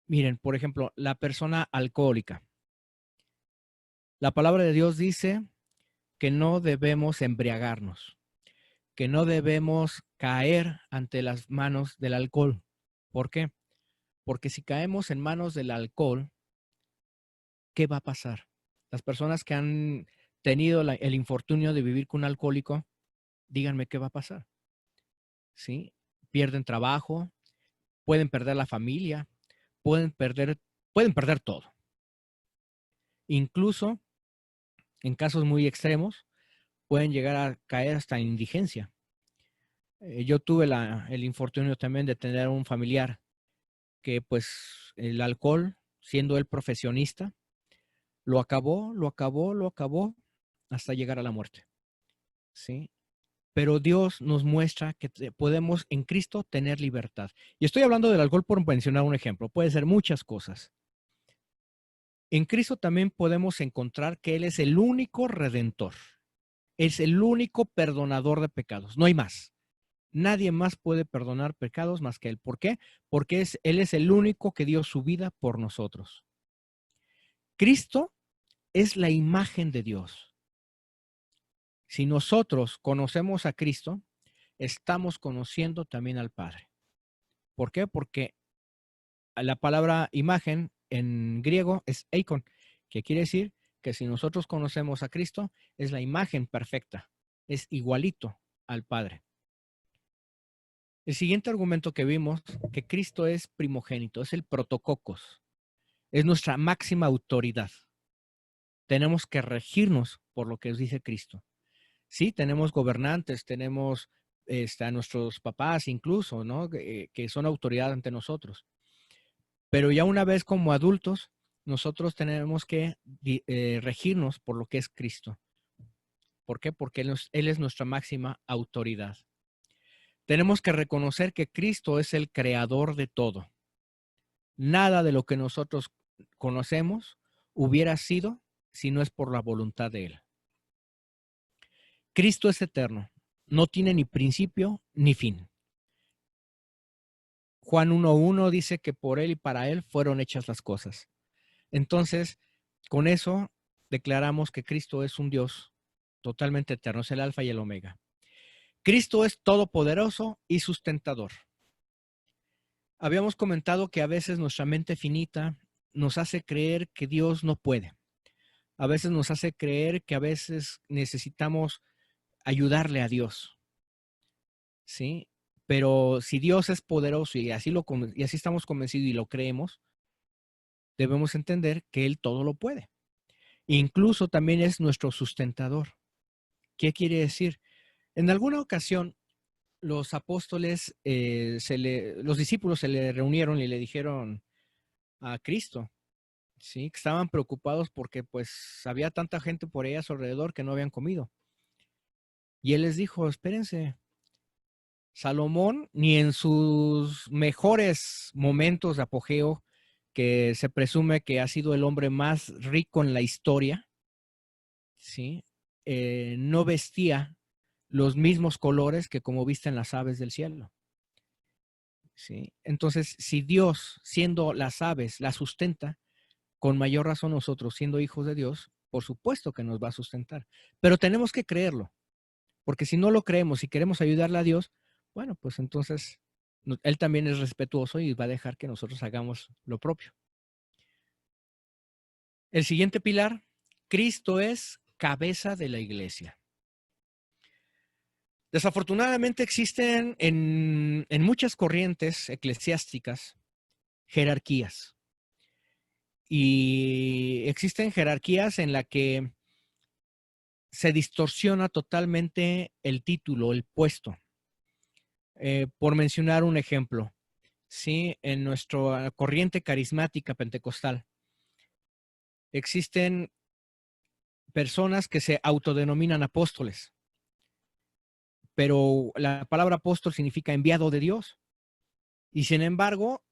Miren, por ejemplo, la persona alcohólica. La palabra de Dios dice que no debemos embriagarnos, que no debemos caer ante las manos del alcohol. ¿Por qué? Porque si caemos en manos del alcohol, ¿qué va a pasar? Las personas que han tenido el infortunio de vivir con un alcohólico, díganme qué va a pasar. ¿Sí? Pierden trabajo, pueden perder la familia, pueden perder todo. Incluso, en casos muy extremos, pueden llegar a caer hasta en indigencia. Yo tuve el infortunio también de tener un familiar que pues el alcohol, siendo él profesionista, lo acabó hasta llegar a la muerte. ¿Sí? Pero Dios nos muestra que podemos en Cristo tener libertad. Y estoy hablando del alcohol por mencionar un ejemplo, puede ser muchas cosas. En Cristo también podemos encontrar que Él es el único redentor, es el único perdonador de pecados, no hay más. Nadie más puede perdonar pecados más que Él. ¿Por qué? Porque Él es el único que dio su vida por nosotros. Cristo es la imagen de Dios. Si nosotros conocemos a Cristo, estamos conociendo también al Padre. ¿Por qué? Porque la palabra imagen en griego es eikon, que quiere decir que si nosotros conocemos a Cristo, es la imagen perfecta, es igualito al Padre. El siguiente argumento que vimos, que Cristo es primogénito, es el protococos, es nuestra máxima autoridad. Tenemos que regirnos por lo que dice Cristo. Sí, tenemos gobernantes, tenemos a nuestros papás incluso, ¿no? Que son autoridad ante nosotros. Pero ya una vez como adultos, nosotros tenemos que regirnos por lo que es Cristo. ¿Por qué? Porque Él es nuestra máxima autoridad. Tenemos que reconocer que Cristo es el creador de todo. Nada de lo que nosotros conocemos hubiera sido si no es por la voluntad de Él. Cristo es eterno, no tiene ni principio ni fin. Juan 1:1 dice que por Él y para Él fueron hechas las cosas. Entonces, con eso declaramos que Cristo es un Dios totalmente eterno, es el alfa y el omega. Cristo es todopoderoso y sustentador. Habíamos comentado que a veces nuestra mente finita nos hace creer que Dios no puede. A veces nos hace creer que a veces necesitamos ayudarle a Dios. ¿Sí? Pero si Dios es poderoso y así estamos convencidos y lo creemos, debemos entender que Él todo lo puede. Incluso también es nuestro sustentador. ¿Qué quiere decir? En alguna ocasión, los apóstoles, los discípulos se le reunieron y le dijeron a Cristo, ¿sí? Que estaban preocupados porque pues había tanta gente por ahí a su alrededor que no habían comido. Y Él les dijo, espérense, Salomón ni en sus mejores momentos de apogeo, que se presume que ha sido el hombre más rico en la historia, ¿sí? No vestía los mismos colores que como visten las aves del cielo. ¿Sí? Entonces, si Dios, siendo las aves, la sustenta, con mayor razón nosotros, siendo hijos de Dios, por supuesto que nos va a sustentar. Pero tenemos que creerlo, porque si no lo creemos y queremos ayudarle a Dios, bueno, pues entonces Él también es respetuoso y va a dejar que nosotros hagamos lo propio. El siguiente pilar, Cristo es cabeza de la iglesia. Desafortunadamente existen en muchas corrientes eclesiásticas jerarquías. Y existen jerarquías en la que se distorsiona totalmente el título, el puesto. Por mencionar un ejemplo, ¿sí? En nuestra corriente carismática pentecostal existen personas que se autodenominan apóstoles, pero la palabra apóstol significa enviado de Dios. Y sin embargo,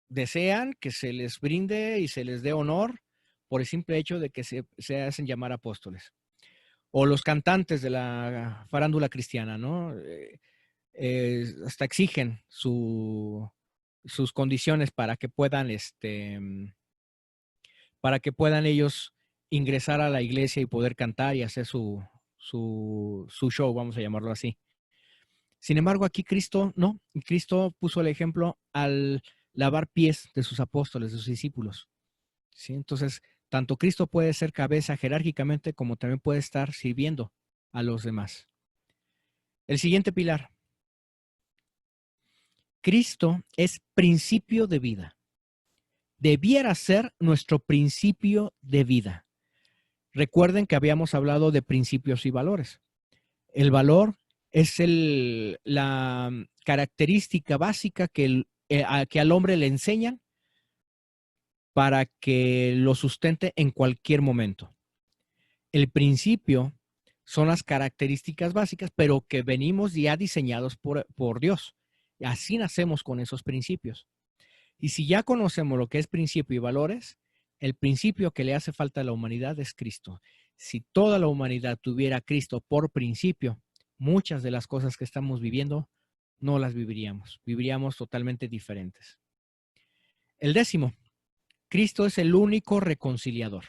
desean que se les brinde y se les dé honor por el simple hecho de que se hacen llamar apóstoles. O los cantantes de la farándula cristiana, ¿no? Hasta exigen sus condiciones para que puedan, para que puedan ellos ingresar a la iglesia y poder cantar y hacer su show, vamos a llamarlo así. Sin embargo, aquí Cristo no, Cristo puso el ejemplo al lavar pies de sus apóstoles, de sus discípulos. ¿Sí? Entonces, tanto Cristo puede ser cabeza jerárquicamente como también puede estar sirviendo a los demás. El siguiente pilar. Cristo es principio de vida. Debiera ser nuestro principio de vida. Recuerden que habíamos hablado de principios y valores. El valor es la característica básica que al hombre le enseñan para que lo sustente en cualquier momento. El principio son las características básicas, pero que venimos ya diseñados por Dios. Así nacemos con esos principios. Y si ya conocemos lo que es principio y valores, el principio que le hace falta a la humanidad es Cristo. Si toda la humanidad tuviera a Cristo por principio, muchas de las cosas que estamos viviendo no las viviríamos. Viviríamos totalmente diferentes. El 10, Cristo es el único reconciliador.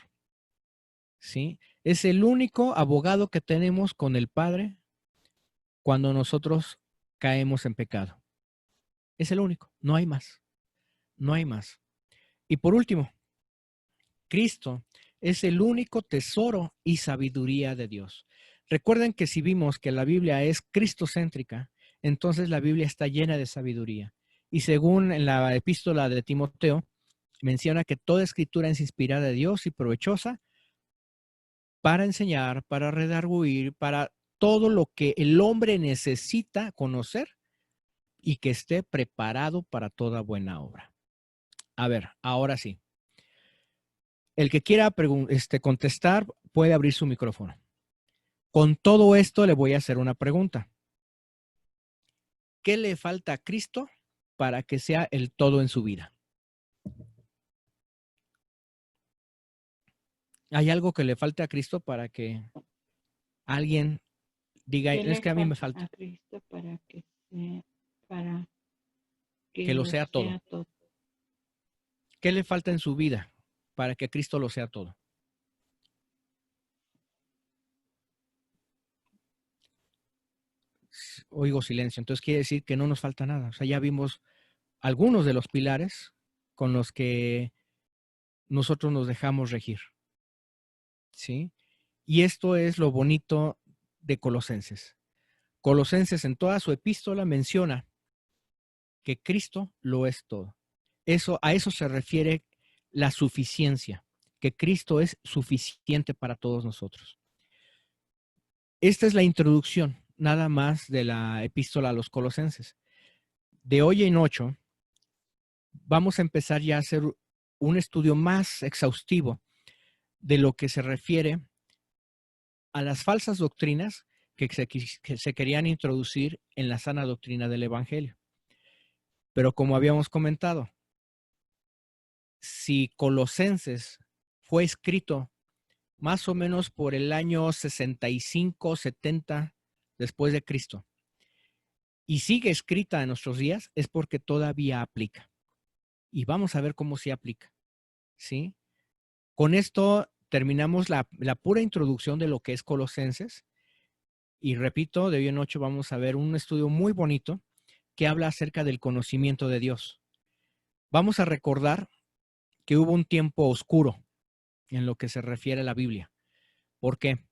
¿Sí? Es el único abogado que tenemos con el Padre cuando nosotros caemos en pecado. Es el único, no hay más. No hay más. Y por último, Cristo es el único tesoro y sabiduría de Dios. Recuerden que si vimos que la Biblia es cristocéntrica, entonces la Biblia está llena de sabiduría. Y según en la epístola de Timoteo, menciona que toda escritura es inspirada de Dios y provechosa para enseñar, para redarguir, para todo lo que el hombre necesita conocer y que esté preparado para toda buena obra. A ver, ahora sí. El que quiera contestar puede abrir su micrófono. Con todo esto le voy a hacer una pregunta. ¿Qué le falta a Cristo para que sea el todo en su vida? ¿Hay algo que le falte a Cristo para que alguien diga, es que a mí me falta? A Cristo para Que lo sea todo. todo. ¿Qué le falta en su vida para que Cristo lo sea todo? Oigo silencio, entonces quiere decir que no nos falta nada. O sea, ya vimos algunos de los pilares con los que nosotros nos dejamos regir. ¿Sí? Y esto es lo bonito de Colosenses. Colosenses en toda su epístola menciona que Cristo lo es todo. A eso se refiere la suficiencia, que Cristo es suficiente para todos nosotros. Esta es la introducción, nada más, de la epístola a los Colosenses. De hoy en 8 vamos a empezar ya a hacer un estudio más exhaustivo de lo que se refiere a las falsas doctrinas que se querían introducir en la sana doctrina del Evangelio. Pero como habíamos comentado, si Colosenses fue escrito más o menos por el año 65, 70 después de Cristo, y sigue escrita en nuestros días, es porque todavía aplica. Y vamos a ver cómo sí aplica. ¿Sí? Con esto terminamos la pura introducción de lo que es Colosenses. Y repito, de hoy en 8 vamos a ver un estudio muy bonito que habla acerca del conocimiento de Dios. Vamos a recordar que hubo un tiempo oscuro en lo que se refiere a la Biblia. ¿Por qué?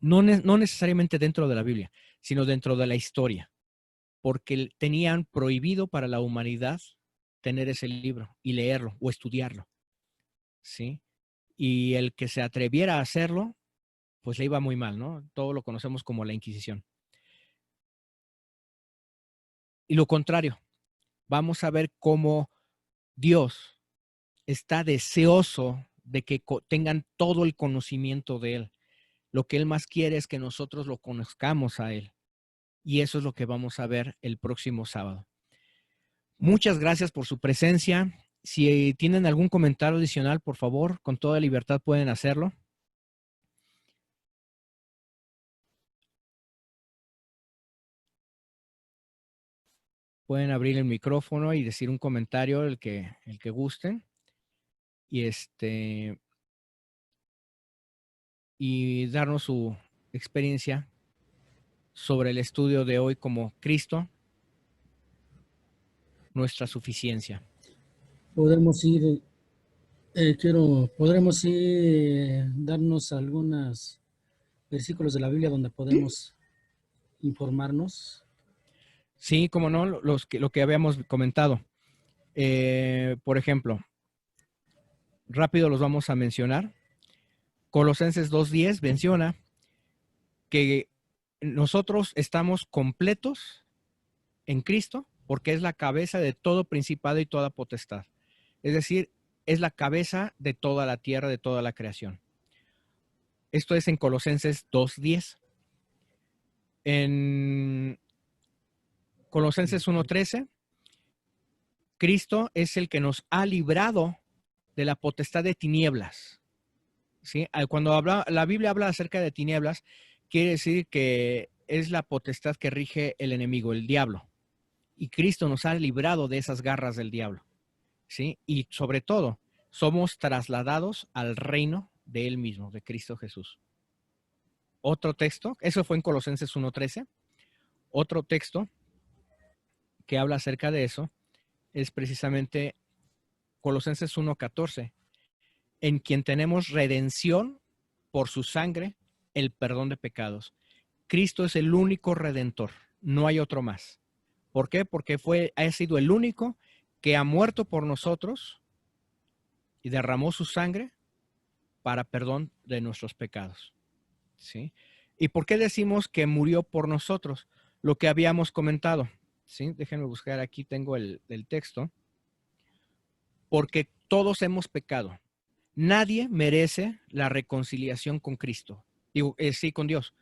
No necesariamente dentro de la Biblia, sino dentro de la historia. Porque tenían prohibido para la humanidad tener ese libro y leerlo o estudiarlo. ¿Sí? Y el que se atreviera a hacerlo, pues le iba muy mal, ¿no? Todo lo conocemos como la Inquisición. Y lo contrario, vamos a ver cómo Dios está deseoso de que tengan todo el conocimiento de Él. Lo que Él más quiere es que nosotros lo conozcamos a Él. Y eso es lo que vamos a ver el próximo sábado. Muchas gracias por su presencia. Si tienen algún comentario adicional, por favor, con toda libertad pueden hacerlo. Pueden abrir el micrófono y decir un comentario, el que gusten. Y darnos su experiencia sobre el estudio de hoy como Cristo, nuestra suficiencia. Podremos ir, darnos algunos versículos de la Biblia donde podemos informarnos. Sí, como no, lo que habíamos comentado. Por ejemplo, rápido los vamos a mencionar. Colosenses 2:10 menciona que nosotros estamos completos en Cristo porque es la cabeza de todo principado y toda potestad. Es decir, es la cabeza de toda la tierra, de toda la creación. Esto es en Colosenses 2:10. En Colosenses 1:13, Cristo es el que nos ha librado de la potestad de tinieblas. ¿Sí? Cuando la Biblia habla acerca de tinieblas, quiere decir que es la potestad que rige el enemigo, el diablo. Y Cristo nos ha librado de esas garras del diablo. ¿Sí? Y sobre todo, somos trasladados al reino de Él mismo, de Cristo Jesús. Otro texto, eso fue en Colosenses 1:13. Otro texto que habla acerca de eso es precisamente Colosenses 1:14, en quien tenemos redención por su sangre, el perdón de pecados. Cristo es el único redentor, no hay otro más. ¿Por qué? Porque ha sido el único que ha muerto por nosotros y derramó su sangre para perdón de nuestros pecados. ¿Sí? ¿Y por qué decimos que murió por nosotros? Lo que habíamos comentado. ¿Sí? Déjenme buscar, aquí tengo el texto. Porque todos hemos pecado. Nadie merece la reconciliación con Cristo. Digo, sí, con Dios.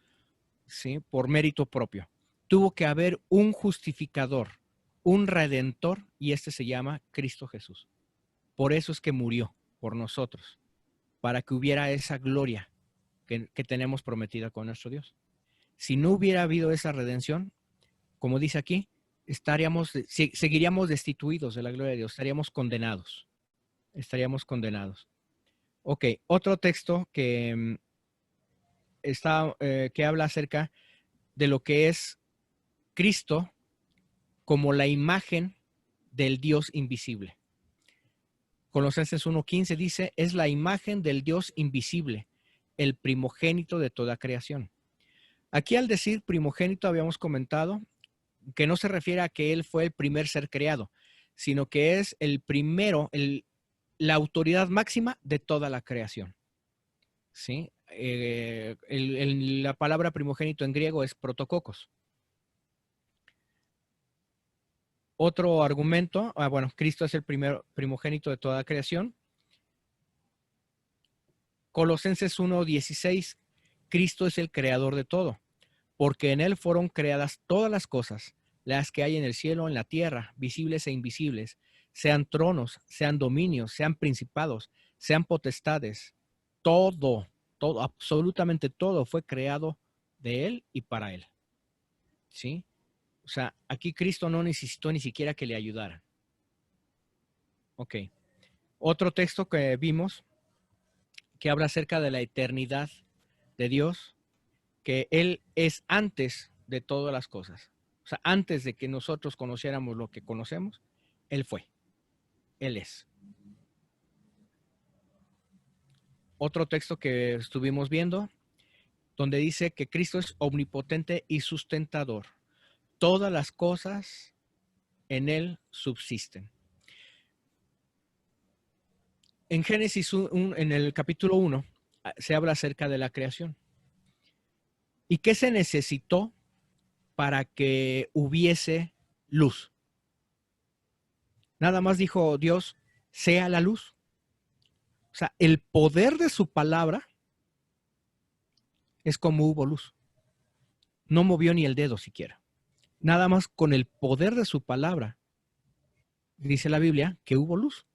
Sí, por mérito propio. Tuvo que haber un justificador, un redentor, y este se llama Cristo Jesús. Por eso es que murió por nosotros, para que hubiera esa gloria que tenemos prometida con nuestro Dios. Si no hubiera habido esa redención, como dice aquí, seguiríamos destituidos de la gloria de Dios, estaríamos condenados. Ok, otro texto que que habla acerca de lo que es Cristo como la imagen del Dios invisible. Colosenses 1:15 dice, es la imagen del Dios invisible, el primogénito de toda creación. Aquí al decir primogénito habíamos comentado que no se refiere a que Él fue el primer ser creado, sino que es el primero, la autoridad máxima de toda la creación. ¿Sí? La palabra primogénito en griego es protococos. Otro argumento, bueno, Cristo es el primer primogénito de toda creación. Colosenses 1:16, Cristo es el creador de todo, porque en Él fueron creadas todas las cosas, las que hay en el cielo, en la tierra, visibles e invisibles, sean tronos, sean dominios, sean principados, sean potestades. Todo, absolutamente todo fue creado de Él y para Él. ¿Sí? O sea, aquí Cristo no necesitó ni siquiera que le ayudaran. Ok. Otro texto que vimos que habla acerca de la eternidad de Dios, que Él es antes de todas las cosas. O sea, antes de que nosotros conociéramos lo que conocemos, Él fue. Él es. Otro texto que estuvimos viendo, donde dice que Cristo es omnipotente y sustentador. Todas las cosas en Él subsisten. En Génesis, en el capítulo 1, se habla acerca de la creación. ¿Y qué se necesitó para que hubiese luz? Nada más dijo Dios, sea la luz. O sea, el poder de su palabra es como hubo luz. No movió ni el dedo siquiera. Nada más con el poder de su palabra, dice la Biblia, que hubo luz.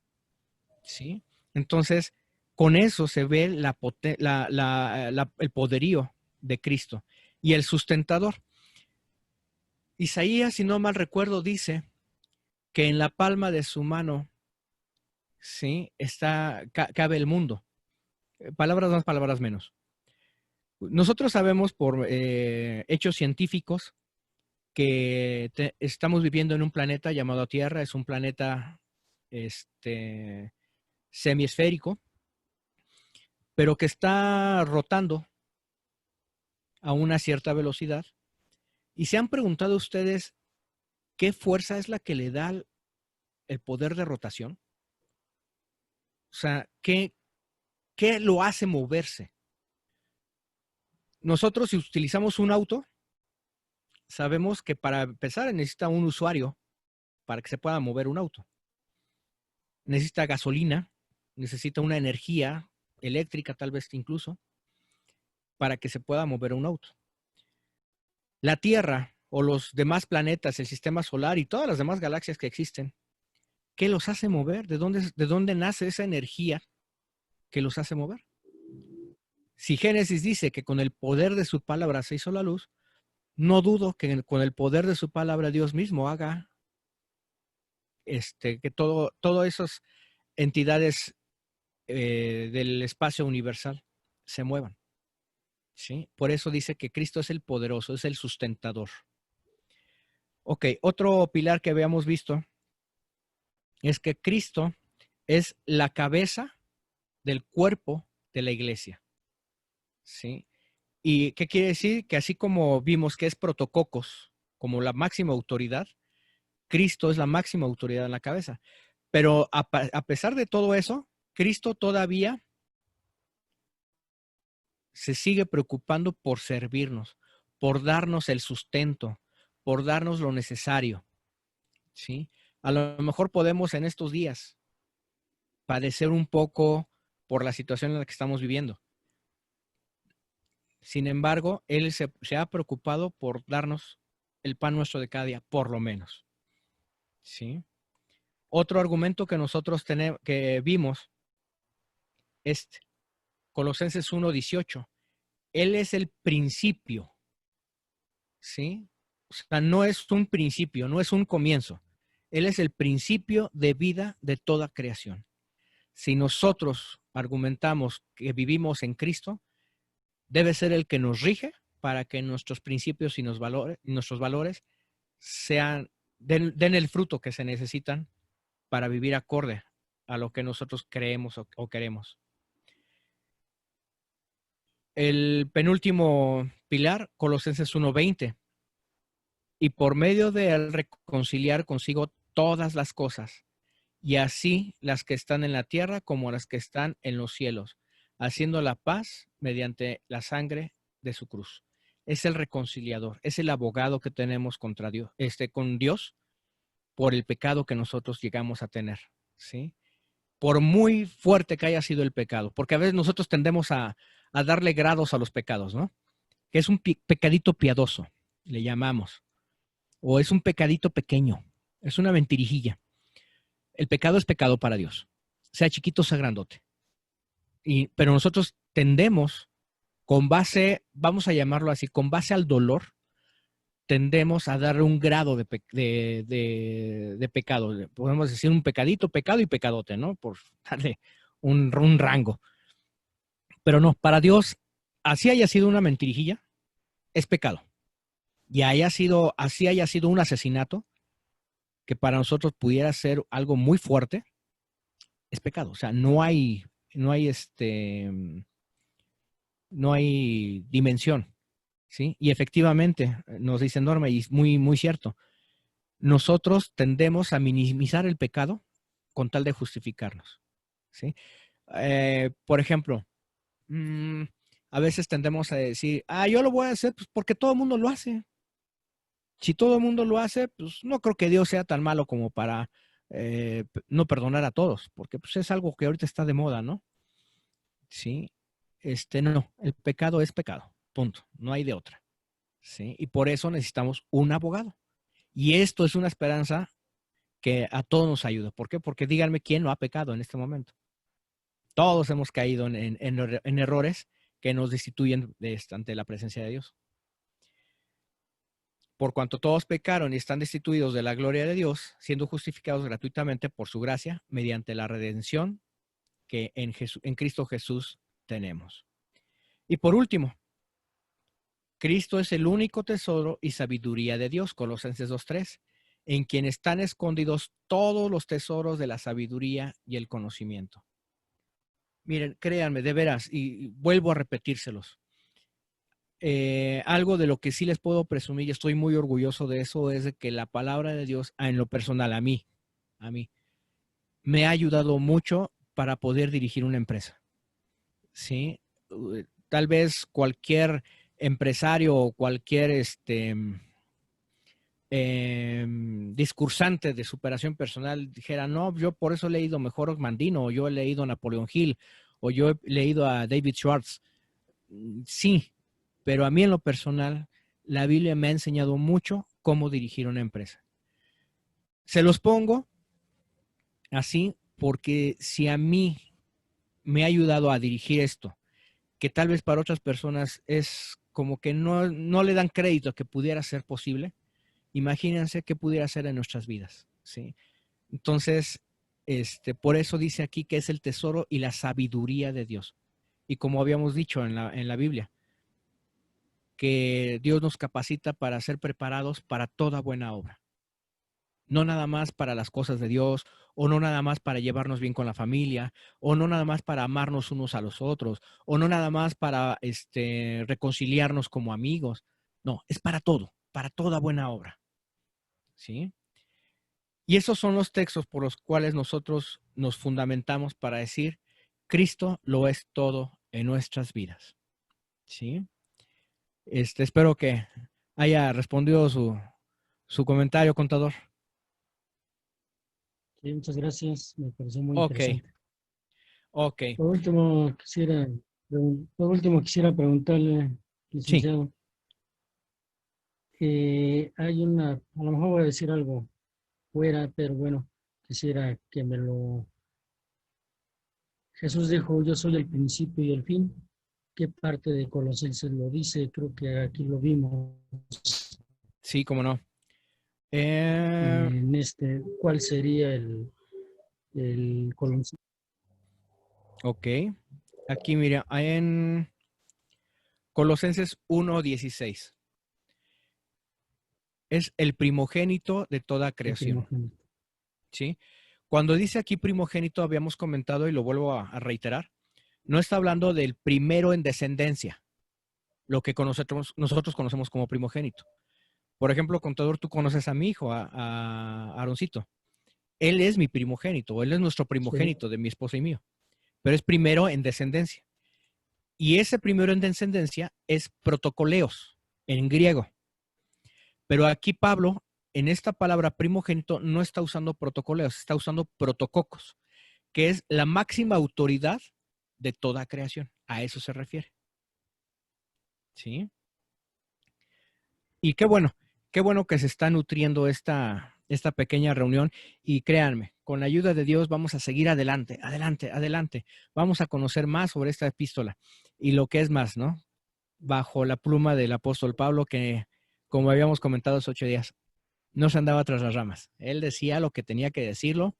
¿Sí? Entonces, con eso se ve el poderío de Cristo y el sustentador. Isaías, si no mal recuerdo, dice que en la palma de su mano, ¿sí?, cabe el mundo. Palabras más, palabras menos. Nosotros sabemos por hechos científicos que estamos viviendo en un planeta llamado Tierra. Es un planeta semiesférico, pero que está rotando a una cierta velocidad. ¿Y se han preguntado ustedes qué fuerza es la que le da el poder de rotación? O sea, ¿qué lo hace moverse? Nosotros, si utilizamos un auto, sabemos que para empezar necesita un usuario para que se pueda mover un auto. Necesita gasolina, necesita una energía eléctrica tal vez incluso, para que se pueda mover un auto. La Tierra o los demás planetas, el sistema solar y todas las demás galaxias que existen, ¿qué los hace mover? ¿De dónde nace esa energía que los hace mover? Si Génesis dice que con el poder de su palabra se hizo la luz, no dudo que con el poder de su palabra Dios mismo haga que todas esas entidades del espacio universal se muevan. ¿Sí? Por eso dice que Cristo es el poderoso, es el sustentador. Ok, otro pilar que habíamos visto es que Cristo es la cabeza del cuerpo de la iglesia. ¿Sí? ¿Y qué quiere decir? Que así como vimos que es protococos, como la máxima autoridad, Cristo es la máxima autoridad en la cabeza. Pero a pesar de todo eso, Cristo todavía se sigue preocupando por servirnos, por darnos el sustento, por darnos lo necesario. ¿Sí? A lo mejor podemos en estos días padecer un poco por la situación en la que estamos viviendo. Sin embargo, Él se ha preocupado por darnos el pan nuestro de cada día, por lo menos. ¿Sí? Otro argumento que nosotros que vimos es Colosenses 1:18. Él es el principio. ¿Sí? O sea, no es un principio, no es un comienzo. Él es el principio de vida de toda creación. Si nosotros argumentamos que vivimos en Cristo, debe ser el que nos rige para que nuestros principios y nuestros valores den el fruto que se necesitan para vivir acorde a lo que nosotros creemos o queremos. El penúltimo pilar, Colosenses 1:20. Y por medio de él reconciliar consigo todas las cosas, y así las que están en la tierra como las que están en los cielos, haciendo la paz mediante la sangre de su cruz. Es el reconciliador, es el abogado que tenemos contra Dios, con Dios por el pecado que nosotros llegamos a tener, ¿sí? Por muy fuerte que haya sido el pecado, porque a veces nosotros tendemos a darle grados a los pecados, ¿no? Que es un pecadito piadoso, le llamamos, o es un pecadito pequeño, es una mentirijilla. El pecado es pecado para Dios, sea chiquito, sea grandote. Pero nosotros tendemos, con base, vamos a llamarlo así, con base al dolor, tendemos a darle un grado de pecado. Podemos decir un pecadito, pecado y pecadote, ¿no? Por darle un rango. Pero no, para Dios, así haya sido una mentirijilla, es pecado. Y así haya sido un asesinato, que para nosotros pudiera ser algo muy fuerte, es pecado. O sea, no hay dimensión, ¿sí? Y efectivamente, nos dice Norma, y es muy, muy cierto, nosotros tendemos a minimizar el pecado con tal de justificarnos, ¿sí? Por ejemplo, a veces tendemos a decir, yo lo voy a hacer pues, porque todo el mundo lo hace. Si todo el mundo lo hace, pues no creo que Dios sea tan malo como para no perdonar a todos, porque pues es algo que ahorita está de moda, ¿no? Sí, no, el pecado es pecado, punto, no hay de otra, ¿sí? Y por eso necesitamos un abogado. Y esto es una esperanza que a todos nos ayuda. ¿Por qué? Porque díganme quién no ha pecado en este momento. Todos hemos caído en errores que nos destituyen ante la presencia de Dios. Por cuanto todos pecaron y están destituidos de la gloria de Dios, siendo justificados gratuitamente por su gracia, mediante la redención que en Cristo Jesús tenemos. Y por último, Cristo es el único tesoro y sabiduría de Dios, Colosenses 2:3, en quien están escondidos todos los tesoros de la sabiduría y el conocimiento. Miren, créanme, de veras, y vuelvo a repetírselos. Algo de lo que sí les puedo presumir y estoy muy orgulloso de eso es de que la palabra de Dios, en lo personal, a mí, me ha ayudado mucho para poder dirigir una empresa. ¿Sí? Tal vez cualquier empresario o cualquier discursante de superación personal dijera, no, yo por eso he leído mejor Mandino, o yo he leído a Napoleon Hill, o yo he leído a David Schwartz. Sí, pero a mí en lo personal, la Biblia me ha enseñado mucho cómo dirigir una empresa. Se los pongo así porque si a mí me ha ayudado a dirigir esto, que tal vez para otras personas es como que no le dan crédito a que pudiera ser posible, imagínense qué pudiera ser en nuestras vidas, ¿sí? Entonces, por eso dice aquí que es el tesoro y la sabiduría de Dios. Y como habíamos dicho en la Biblia, que Dios nos capacita para ser preparados para toda buena obra. No nada más para las cosas de Dios, o no nada más para llevarnos bien con la familia, o no nada más para amarnos unos a los otros, o no nada más para reconciliarnos como amigos. No, es para todo, para toda buena obra. ¿Sí? Y esos son los textos por los cuales nosotros nos fundamentamos para decir, Cristo lo es todo en nuestras vidas. ¿Sí? Espero que haya respondido su comentario, contador. Sí, muchas gracias. Me pareció muy Ok, interesante. ok. Por último, quisiera preguntarle, Sí, licenciado, a lo mejor voy a decir algo fuera, pero bueno, quisiera que Jesús dijo, yo soy el principio y el fin. ¿Qué parte de Colosenses lo dice? Creo que aquí lo vimos sí, cómo no. Eh, ¿cuál sería el Colosenses? ok. Aquí, mira, en Colosenses 1:16. Es el primogénito de toda El creación. primogénito. ¿Sí? Cuando dice aquí primogénito, habíamos comentado y lo vuelvo a reiterar, no está hablando del primero en descendencia, lo que nosotros conocemos como primogénito. Por ejemplo, contador, tú conoces a mi hijo, a Aaroncito. Él es mi primogénito, él es nuestro Sí, primogénito de mi esposa y mío, pero es primero en descendencia. Y ese primero en descendencia es protocoleos en griego. Pero aquí Pablo, en esta palabra primogénito, no está usando protocoleos, está usando protococos, que es la máxima autoridad de toda creación. A eso se refiere. ¿Sí? Y qué bueno que se está nutriendo esta pequeña reunión. Y créanme, con la ayuda de Dios vamos a seguir adelante, adelante, adelante. Vamos a conocer más sobre esta epístola y lo que es más, ¿no? Bajo la pluma del apóstol Pablo, que, como habíamos comentado hace 8 días, no se andaba tras las ramas. Él decía lo que tenía que decirlo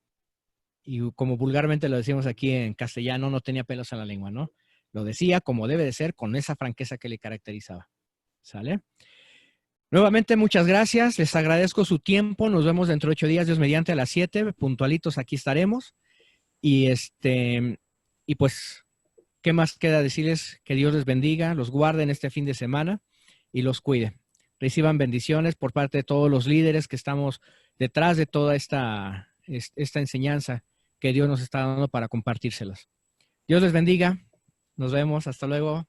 y como vulgarmente lo decimos aquí en castellano, no tenía pelos en la lengua, ¿no? Lo decía como debe de ser, con esa franqueza que le caracterizaba. ¿Sale? Nuevamente, muchas gracias. Les agradezco su tiempo. Nos vemos dentro de 8 días, Dios mediante, a las 7, puntualitos aquí estaremos. Y y pues, ¿qué más queda decirles? Que Dios les bendiga, los guarde en este fin de semana y los cuide. Reciban bendiciones por parte de todos los líderes que estamos detrás de toda esta enseñanza que Dios nos está dando para compartírselas. Dios les bendiga. Nos vemos. Hasta luego.